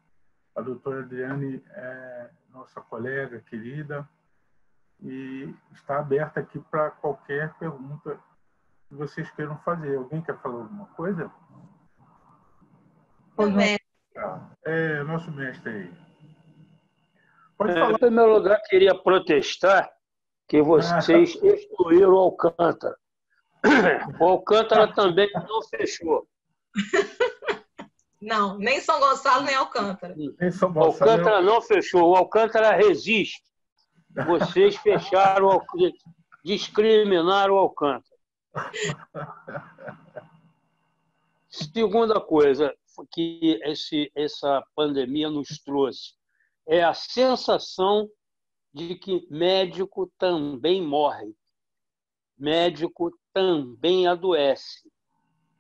A doutora Adriane é nossa colega querida e está aberta aqui para qualquer pergunta que vocês queiram fazer. Alguém quer falar alguma coisa? Pois não. Nosso mestre aí. Pode falar. Em primeiro lugar, queria protestar que vocês excluíram o Alcântara. O Alcântara também não fechou. Não, nem São Gonçalo, nem Alcântara. O Alcântara não fechou, o Alcântara resiste. Vocês fecharam, discriminaram o Alcântara. Segunda coisa que essa pandemia nos trouxe é a sensação de que médico também morre, médico também adoece.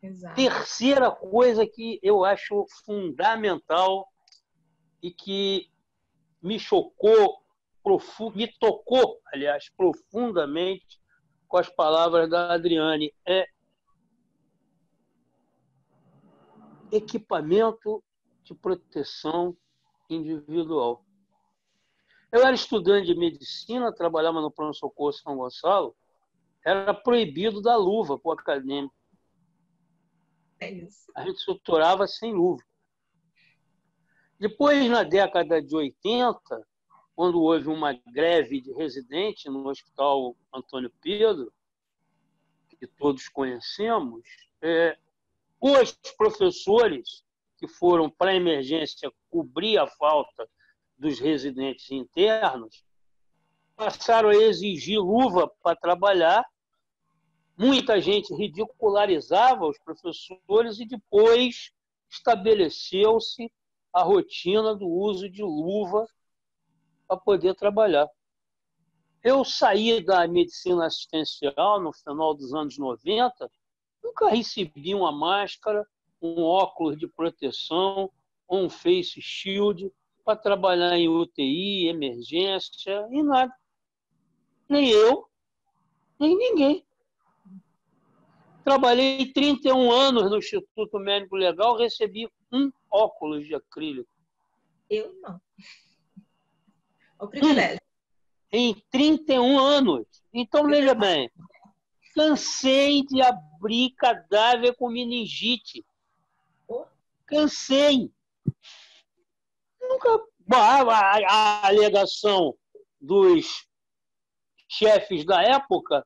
Exato. Terceira coisa que eu acho fundamental e que me chocou, me tocou, aliás, profundamente com as palavras da Adriane, é equipamento de proteção individual. Eu era estudante de medicina, trabalhava no pronto-socorro São Gonçalo, era proibido dar luva para o acadêmico. É isso. A gente suturava sem luva. Depois, na década de 80, quando houve uma greve de residente no Hospital Antônio Pedro, que todos conhecemos, os professores que foram para a emergência cobrir a falta dos residentes internos passaram a exigir luva para trabalhar. Muita gente ridicularizava os professores e depois estabeleceu-se a rotina do uso de luva para poder trabalhar. Eu saí da medicina assistencial no final dos anos 90, nunca recebi uma máscara, um óculos de proteção, um face shield para trabalhar em UTI, emergência, e nada. Nem eu, nem ninguém. Trabalhei 31 anos no Instituto Médico Legal, recebi um óculos de acrílico. Eu não. É o privilégio. Em 31 anos. Então, veja bem, cansei de abrir cadáver com meningite. Cansei. Nunca. A alegação dos chefes da época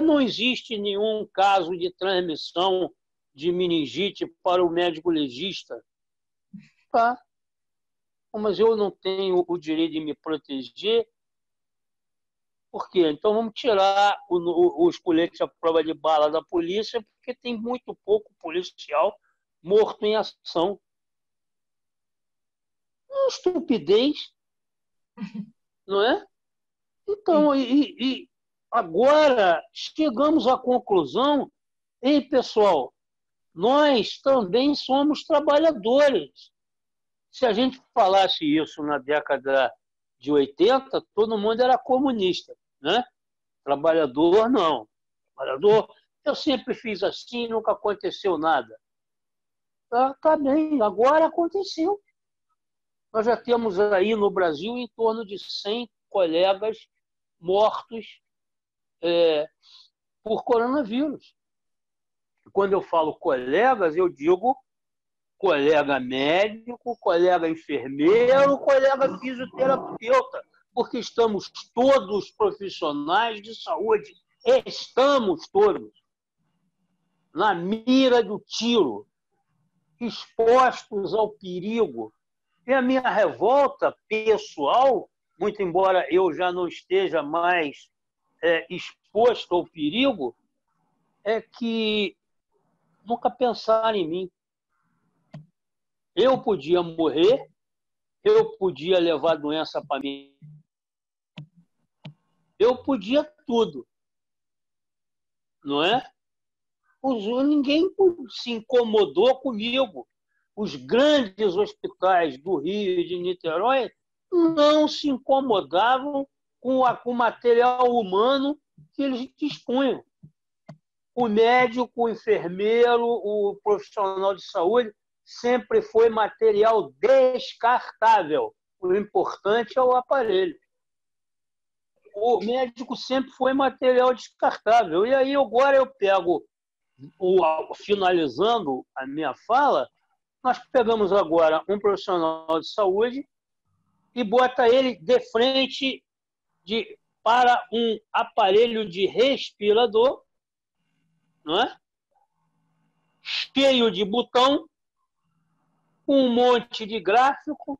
não existe nenhum caso de transmissão de meningite para o médico legista. Tá. Mas eu não tenho o direito de me proteger, Por quê? Então vamos tirar os coletes à prova de bala da polícia, porque tem muito pouco policial morto em ação. É uma estupidez, não é? Então, e agora chegamos à conclusão, pessoal, nós também somos trabalhadores. Se a gente falasse isso na década de 80, todo mundo era comunista, né? Trabalhador, não. Trabalhador, eu sempre fiz assim, nunca aconteceu nada. Tá bem, agora aconteceu. Nós já temos aí no Brasil em torno de 100 colegas mortos por coronavírus. Quando eu falo colegas, eu digo colega médico, colega enfermeiro, colega fisioterapeuta, porque estamos todos profissionais de saúde, estamos todos na mira do tiro, expostos ao perigo. E a minha revolta pessoal, muito embora eu já não esteja mais exposto ao perigo, é que nunca pensaram em mim. Eu podia morrer, eu podia levar doença para mim, eu podia tudo, não é? Ninguém se incomodou comigo. Os grandes hospitais do Rio e de Niterói não se incomodavam com o material humano que eles dispunham. O médico, o enfermeiro, o profissional de saúde sempre foi material descartável. O importante é o aparelho. O médico sempre foi material descartável. E aí agora eu pego, finalizando a minha fala, nós pegamos agora um profissional de saúde e bota ele de frente para um aparelho de respirador, não é? Cheio de botão, com um monte de gráfico,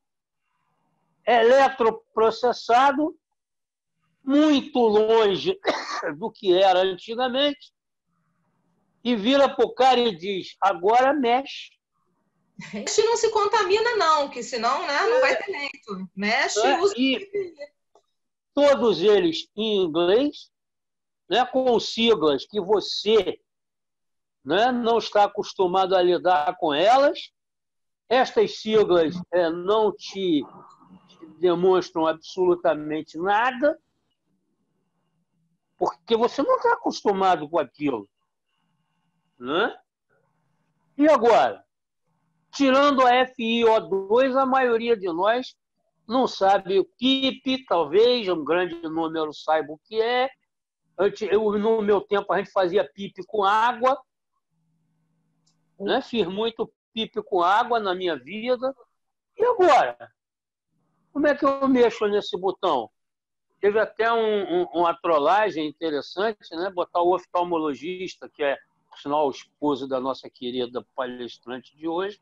eletroprocessado, muito longe do que era antigamente, e vira para o cara e diz, agora mexe. Mexe não se contamina, não, que senão, né, não vai ter leito. Mexe e usa. E todos eles em inglês, né, com siglas que você, né, não está acostumado a lidar com elas. Estas siglas não te demonstram absolutamente nada, porque você não está acostumado com aquilo. Né? E agora? Tirando a FiO2, a maioria de nós não sabe o PIP, talvez um grande número saiba o que é. No meu tempo, a gente fazia PIP com água. Né? Fiz muito PIP com água na minha vida. E agora? Como é que eu mexo nesse botão? Teve até uma trollagem interessante, né? Botar o oftalmologista, que é, por sinal, o esposo da nossa querida palestrante de hoje,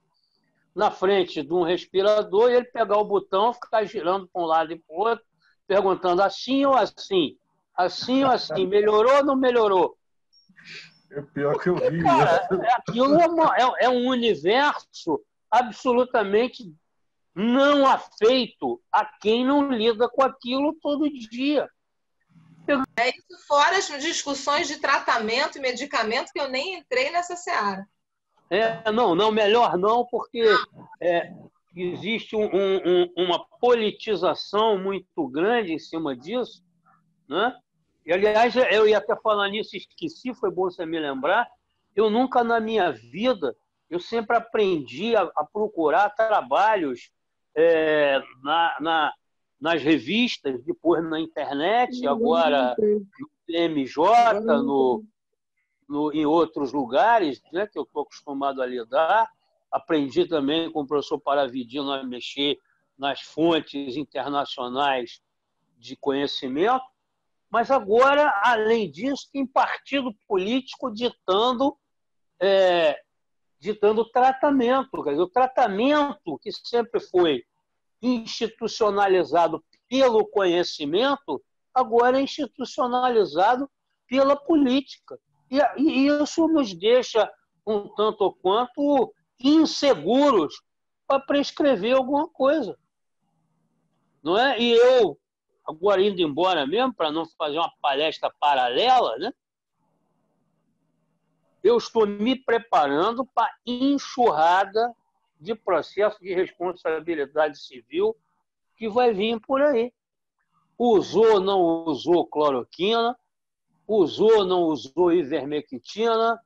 na frente de um respirador, e ele pegar o botão, ficar girando para um lado e para o outro, perguntando assim ou assim? Assim ou assim? Melhorou ou não melhorou? É pior que eu vi. Cara, aquilo é um universo absolutamente não afeito a quem não lida com aquilo todo dia. Isso fora as discussões de tratamento e medicamento, que eu nem entrei nessa seara. Não, melhor não, porque existe uma politização muito grande em cima disso, né? E, aliás, eu ia até falar nisso, esqueci, foi bom você me lembrar, eu nunca na minha vida, eu sempre aprendi a procurar trabalhos nas revistas, depois na internet, agora no TMJ, em outros lugares, né, que eu estou acostumado a lidar. Aprendi também com o professor Paravidino a mexer nas fontes internacionais de conhecimento. Mas agora, além disso, tem partido político ditando tratamento. Quer dizer, o tratamento que sempre foi institucionalizado pelo conhecimento agora é institucionalizado pela política. E isso nos deixa um tanto ou quanto inseguros para prescrever alguma coisa. Não é? E eu, agora indo embora mesmo, para não fazer uma palestra paralela, né? Eu estou me preparando para enxurrada de processo de responsabilidade civil que vai vir por aí. Usou, não usou cloroquina, usou, não usou ivermectina,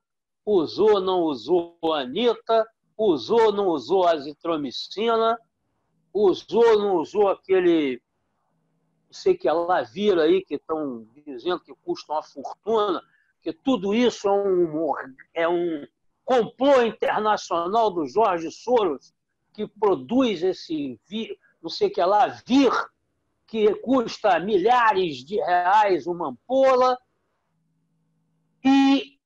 usou, não usou anita, usou, não usou azitromicina, usou, não usou aquele, não sei que lá vira aí, que estão dizendo que custa uma fortuna, que tudo isso é um complô internacional do Jorge Soros, que produz esse, não sei que lá, que custa milhares de reais uma ampola. E,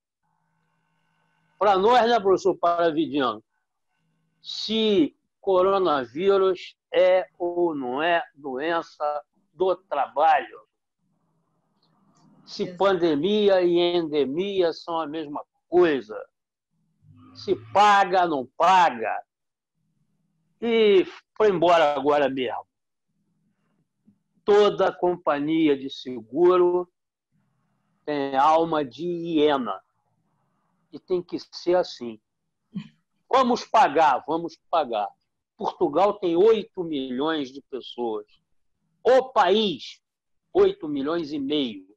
para nós, né, professor Paravidiano, se coronavírus é ou não é doença do trabalho, se pandemia e endemia são a mesma coisa, se paga, não paga. E foi embora agora mesmo. Toda companhia de seguro tem alma de hiena. E tem que ser assim. Vamos pagar, vamos pagar. Portugal tem 8 milhões de pessoas. O país, 8 milhões e meio.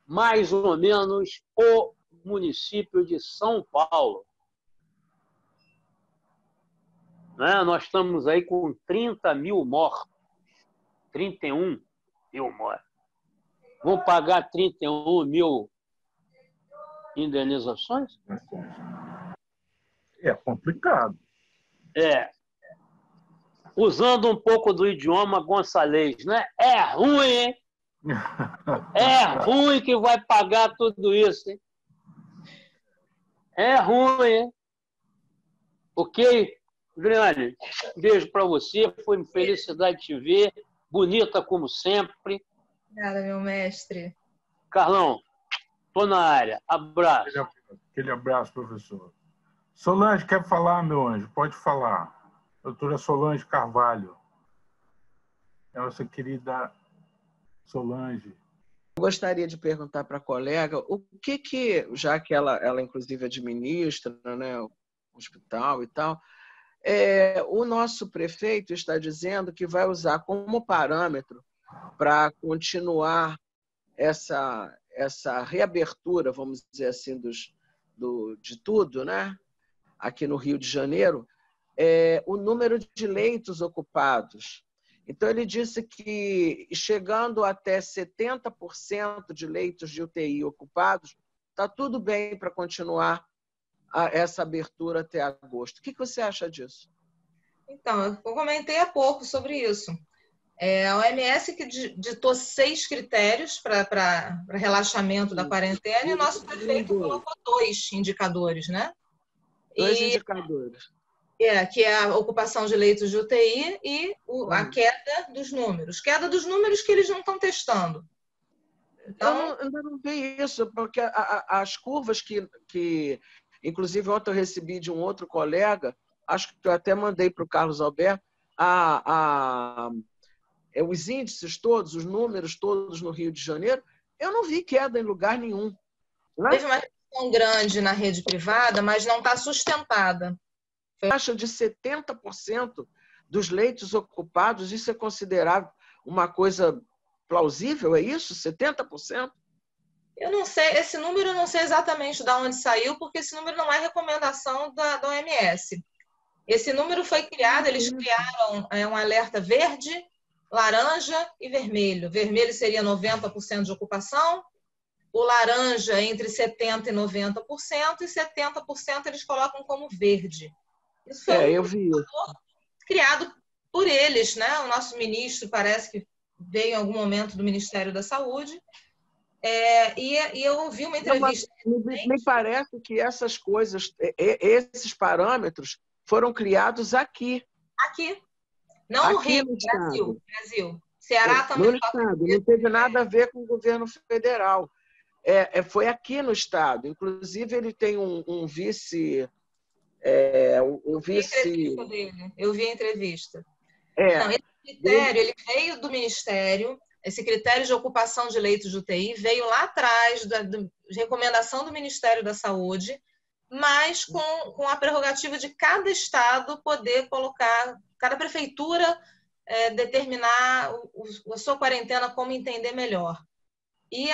Mais ou menos o município de São Paulo. Né? Nós estamos aí com 30 mil mortos. 31 mil mortos. Vão pagar 31 mil indenizações? É complicado. É. Usando um pouco do idioma gonçalês, né? É ruim, hein? É ruim que vai pagar tudo isso, hein? É ruim, hein? Ok? Adriane, beijo para você. Foi uma felicidade te ver. Bonita como sempre. Obrigada, meu mestre. Carlão, tô na área. Abraço. Aquele abraço, professor. Solange, quer falar, meu anjo? Pode falar. Doutora Solange Carvalho. Nossa querida Solange. Eu gostaria de perguntar para a colega o que, já que ela inclusive administra, né, o hospital e tal, o nosso prefeito está dizendo que vai usar como parâmetro para continuar essa reabertura, vamos dizer assim, de tudo, né, aqui no Rio de Janeiro, o número de leitos ocupados. Então, ele disse que, chegando até 70% de leitos de UTI ocupados, está tudo bem para continuar essa abertura até agosto. O que você acha disso? Então, eu comentei há pouco sobre isso. A OMS que ditou 6 critérios para relaxamento da quarentena e o nosso prefeito colocou 2 indicadores, né? 2 indicadores. Que é a ocupação de leitos de UTI e a queda dos números. Queda dos números que eles não estão testando. Então, eu ainda não vi isso, porque as curvas que inclusive, ontem eu recebi de um outro colega, acho que eu até mandei para o Carlos Alberto, os índices todos, os números todos no Rio de Janeiro, eu não vi queda em lugar nenhum. Né? Teve uma redução grande na rede privada, mas não está sustentada. Taxa de 70% dos leitos ocupados, isso é considerado uma coisa plausível, é isso? 70%? Eu não sei, esse número eu não sei exatamente de onde saiu, porque esse número não é recomendação da OMS. Esse número foi criado, eles criaram um alerta verde, laranja e vermelho. Vermelho seria 90% de ocupação, o laranja entre 70% e 90%, e 70% eles colocam como verde. Isso foi eu vi. Criado por eles, né? O nosso ministro parece que veio em algum momento do Ministério da Saúde. E eu ouvi uma entrevista. Me parece que essas coisas, esses parâmetros foram criados aqui. Aqui. Não no Rio, Brasil. Ceará No também estado, não teve nada a ver com o governo federal. Foi aqui no estado. Inclusive, ele tem um vice... o vice... Eu vi a entrevista. É, Não, esse critério ele veio do Ministério, esse critério de ocupação de leitos de UTI veio lá atrás da recomendação do Ministério da Saúde, mas com a prerrogativa de cada estado poder colocar, cada prefeitura determinar a sua quarentena como entender melhor. E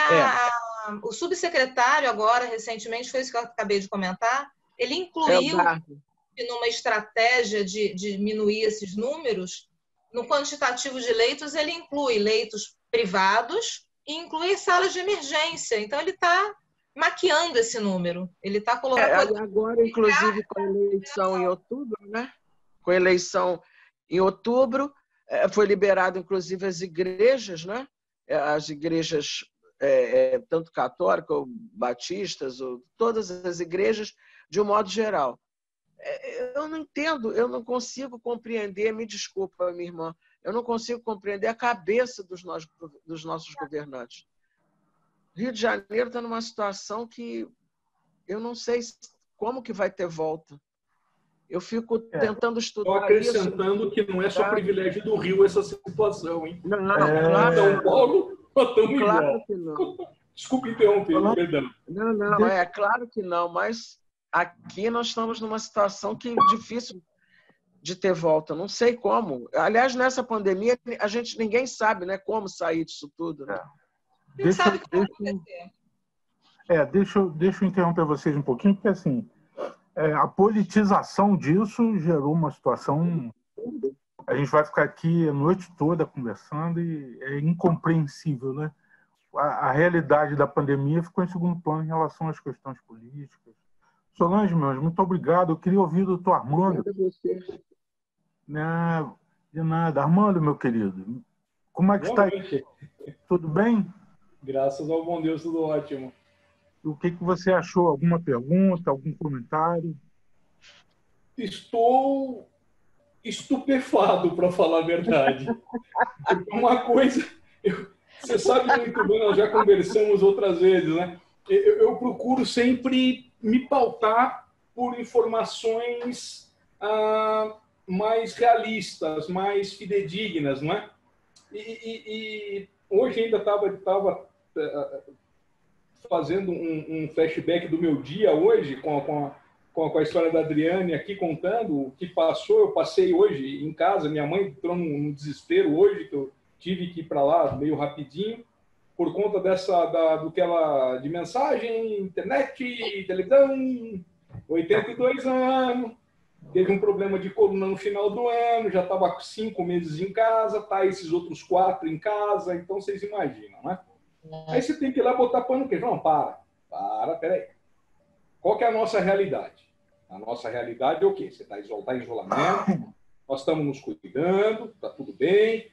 o subsecretário agora, recentemente, foi isso que eu acabei de comentar, ele incluiu numa estratégia de diminuir esses números, no quantitativo de leitos, ele inclui leitos privados e inclui salas de emergência. Então, ele está maquiando esse número. Ele está colocando... Agora, inclusive, com a eleição em outubro, né? Com a eleição em outubro, foi liberado, inclusive, as igrejas, né? As igrejas, tanto católicas, ou batistas, ou todas as igrejas, de um modo geral. Eu não entendo, eu não consigo compreender, me desculpa, minha irmã, eu não consigo compreender a cabeça dos nossos governantes. Rio de Janeiro está numa situação que eu não sei como que vai ter volta. Eu fico tentando estudar isso. Acrescentando que não é só privilégio do Rio essa situação, hein? Não, claro. São Paulo, estamos claro igual. Que não. Desculpe interromper, perdão. Não, claro que não, mas aqui nós estamos numa situação que é difícil de ter volta. Não sei como. Aliás, nessa pandemia, ninguém sabe, né, como sair disso tudo. Né? Deixa eu interromper vocês um pouquinho, porque assim, a politização disso gerou uma situação... A gente vai ficar aqui a noite toda conversando e é incompreensível, né? A realidade da pandemia ficou em segundo plano em relação às questões políticas. Solange, meu anjo, muito obrigado. Eu queria ouvir o doutor Armando. De nada. Armando, meu querido, como é que está aí? Tudo bem? Graças ao bom Deus, tudo ótimo. O que você achou? Alguma pergunta, algum comentário? Estou estupefado, para falar a verdade. Porque uma coisa... Você sabe muito bem, nós já conversamos outras vezes, né? Eu procuro sempre me pautar por informações mais realistas, mais fidedignas, não é? E hoje ainda estava fazendo um flashback do meu dia hoje, com a história da Adriane aqui, contando o que passou. Eu passei hoje em casa, minha mãe entrou num desespero hoje, que eu tive que ir para lá meio rapidinho, por conta de mensagem, internet, televisão, 82 anos, teve um problema de coluna no final do ano, já estava 5 meses em casa, tá esses outros 4 em casa, então vocês imaginam, né? Aí você tem que ir lá botar pano no queijo. Não, peraí. Qual que é a nossa realidade? A nossa realidade é o quê? Você está em isolamento, nós estamos nos cuidando, está tudo bem.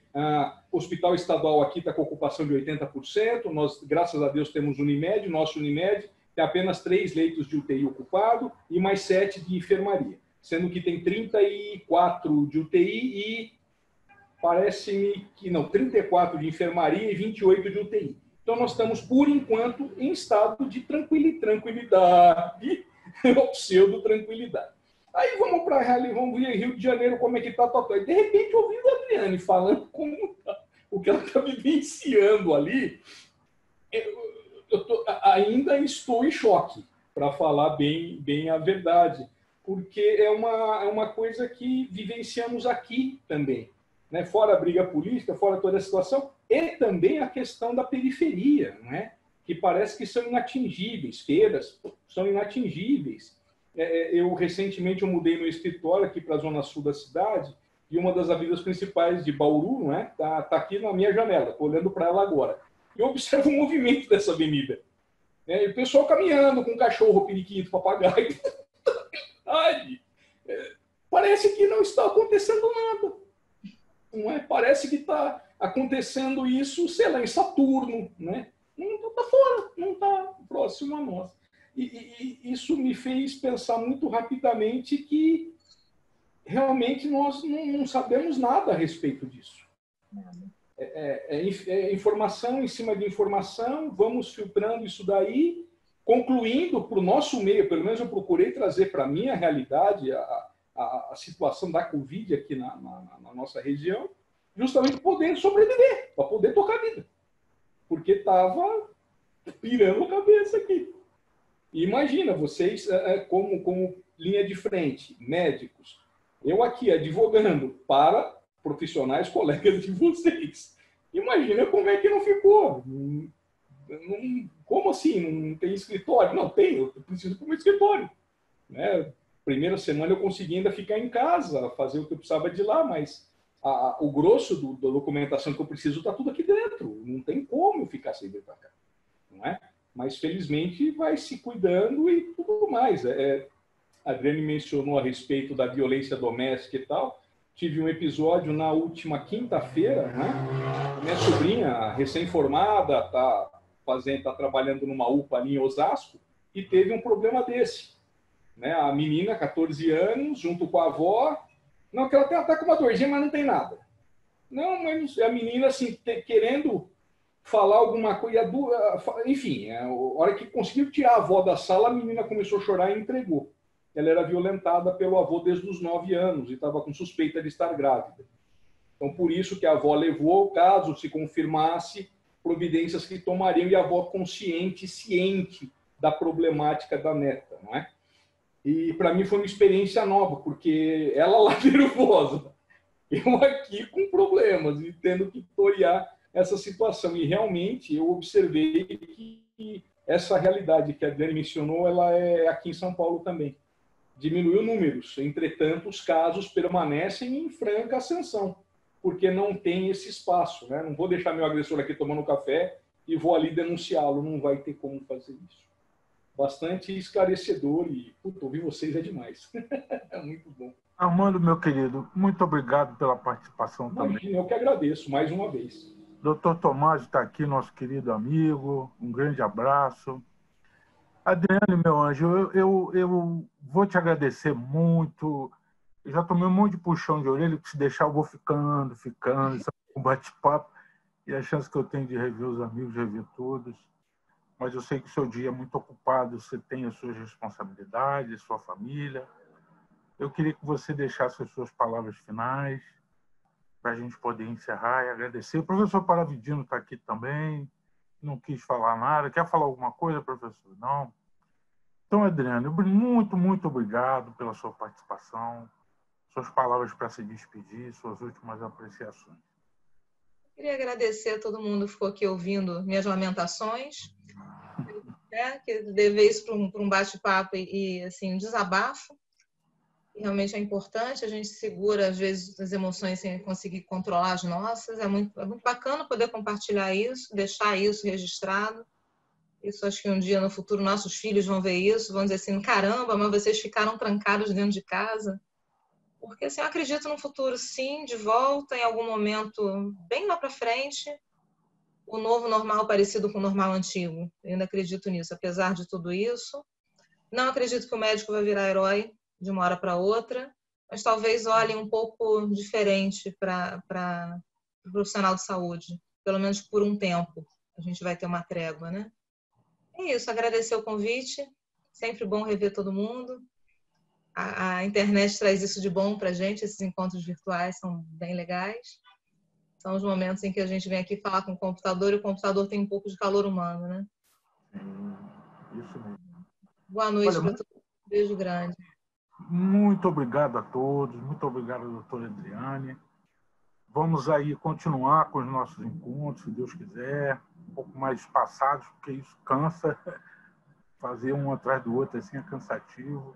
O hospital estadual aqui está com ocupação de 80%. Nós, graças a Deus, temos Unimed. Nosso Unimed tem apenas 3 leitos de UTI ocupado e mais 7 de enfermaria. Sendo que tem 34 de UTI e parece-me que não, 34 de enfermaria e 28 de UTI. Então, nós estamos, por enquanto, em estado de tranquilidade, ou pseudo-tranquilidade. Aí vamos ver Rio de Janeiro, como é que está. E de repente, ouvindo a Adriane falando como tá, o que ela está vivenciando ali, ainda estou em choque, para falar bem a verdade, porque é uma coisa que vivenciamos aqui também, né? Fora a briga política, fora toda a situação, e também a questão da periferia, não é? Que parece que são inatingíveis, feiras são inatingíveis. Recentemente eu mudei meu escritório aqui para a zona sul da cidade e uma das avenidas principais de Bauru, não é? Tá aqui na minha janela, estou olhando para ela agora. E eu observo o movimento dessa avenida. E o pessoal caminhando com cachorro, periquito, papagaio. Parece que não está acontecendo nada. Não é? Parece que está acontecendo isso, sei lá, em Saturno, né? Não está fora, não está próximo a nós. E isso me fez pensar muito rapidamente que realmente nós não sabemos nada a respeito disso. informação em cima de informação, vamos filtrando isso daí, concluindo para o nosso meio, pelo menos eu procurei trazer para a minha realidade a situação da Covid aqui na nossa região, justamente poder sobreviver, para poder tocar a vida. Porque estava pirando a cabeça aqui. E imagina, vocês, como linha de frente, médicos, eu aqui advogando para profissionais, colegas de vocês. Imagina como é que não ficou. Como assim? Não tem escritório? Não, tem, eu preciso para o meu escritório. Né? Primeira semana eu consegui ainda ficar em casa, fazer o que eu precisava de lá, mas o grosso da documentação que eu preciso está tudo aqui dentro. Não tem como eu ficar sem vir para cá. Não é? Mas, felizmente, vai se cuidando e tudo mais. A Adriane mencionou a respeito da violência doméstica e tal. Tive um episódio na última quinta-feira, né? Minha sobrinha, recém-formada, está trabalhando numa UPA ali em Osasco e teve um problema desse. Né? A menina, 14 anos, junto com a avó, não, que ela tem até com uma dorzinha, mas não tem nada. Não, mas a menina, assim, querendo falar alguma coisa, enfim, a hora que conseguiu tirar a avó da sala, a menina começou a chorar e entregou. Ela era violentada pelo avô desde os 9 anos e estava com suspeita de estar grávida. Então, por isso que a avó levou, caso se confirmasse, providências que tomariam e a avó consciente, ciente da problemática da neta, não é? E para mim foi uma experiência nova, porque ela lá nervosa, eu aqui com problemas e tendo que torear essa situação. E realmente eu observei que essa realidade que a Adriane mencionou, ela é aqui em São Paulo também. Diminuiu números, entretanto, os casos permanecem em franca ascensão, porque não tem esse espaço. Né? Não vou deixar meu agressor aqui tomando café e vou ali denunciá-lo, não vai ter como fazer isso. Bastante esclarecedor e, ouvir vocês é demais. É muito bom. Armando, meu querido, muito obrigado pela participação. Imagina, também. Eu que agradeço mais uma vez. Dr. Tomás está aqui, nosso querido amigo. Um grande abraço. Adriane, meu anjo, eu vou te agradecer muito. Eu já tomei um monte de puxão de orelha, que se deixar eu vou ficando, um bate-papo. E a chance que eu tenho de rever os amigos, rever todos. Mas eu sei que o seu dia é muito ocupado, você tem as suas responsabilidades, sua família. Eu queria que você deixasse as suas palavras finais para a gente poder encerrar e agradecer. O professor Paravidino está aqui também, não quis falar nada. Quer falar alguma coisa, professor? Não? Então, Adriano, muito, muito obrigado pela sua participação, suas palavras para se despedir, suas últimas apreciações. Queria agradecer a todo mundo que ficou aqui ouvindo minhas lamentações, né? Que levei isso para um bate-papo e assim, um desabafo. Realmente é importante, a gente segura, às vezes, as emoções sem conseguir controlar as nossas. É muito bacana poder compartilhar isso, deixar isso registrado. Isso acho que um dia no futuro nossos filhos vão ver isso, vão dizer assim, caramba, mas vocês ficaram trancados dentro de casa. Porque assim, eu acredito no futuro, sim, de volta, em algum momento, bem lá para frente, o novo normal parecido com o normal antigo. Eu ainda acredito nisso, apesar de tudo isso. Não acredito que o médico vai virar herói de uma hora para outra, mas talvez olhem um pouco diferente para o profissional de saúde, pelo menos por um tempo. A gente vai ter uma trégua, né? É isso, agradecer o convite, sempre bom rever todo mundo. A internet traz isso de bom para a gente, esses encontros virtuais são bem legais. São os momentos em que a gente vem aqui falar com o computador e o computador tem um pouco de calor humano, né? Isso mesmo. Boa noite para todos. Um beijo grande. Muito obrigado a todos, muito obrigado, doutora Adriane. Vamos aí continuar com os nossos encontros, se Deus quiser, um pouco mais espaçados, porque isso cansa, fazer um atrás do outro assim é cansativo,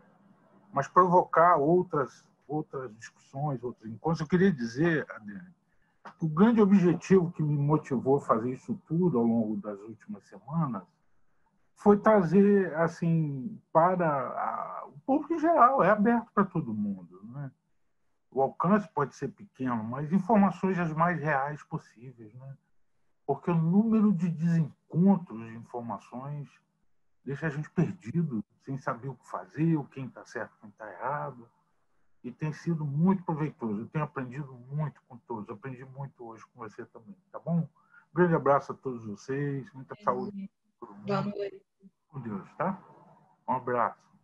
mas provocar outras discussões, outros encontros. Eu queria dizer, Adriane, o grande objetivo que me motivou a fazer isso tudo ao longo das últimas semanas foi trazer, assim, para o público em geral, é aberto para todo mundo, né? O alcance pode ser pequeno, mas informações as mais reais possíveis, né? Porque o número de desencontros de informações deixa a gente perdido, sem saber o que fazer, quem está certo, quem está errado. e tem sido muito proveitoso. Eu tenho aprendido muito com todos, aprendi muito hoje com você também, tá bom? Um grande abraço a todos vocês, muita saúde. Boa noite. Com Deus, tá? Um abraço.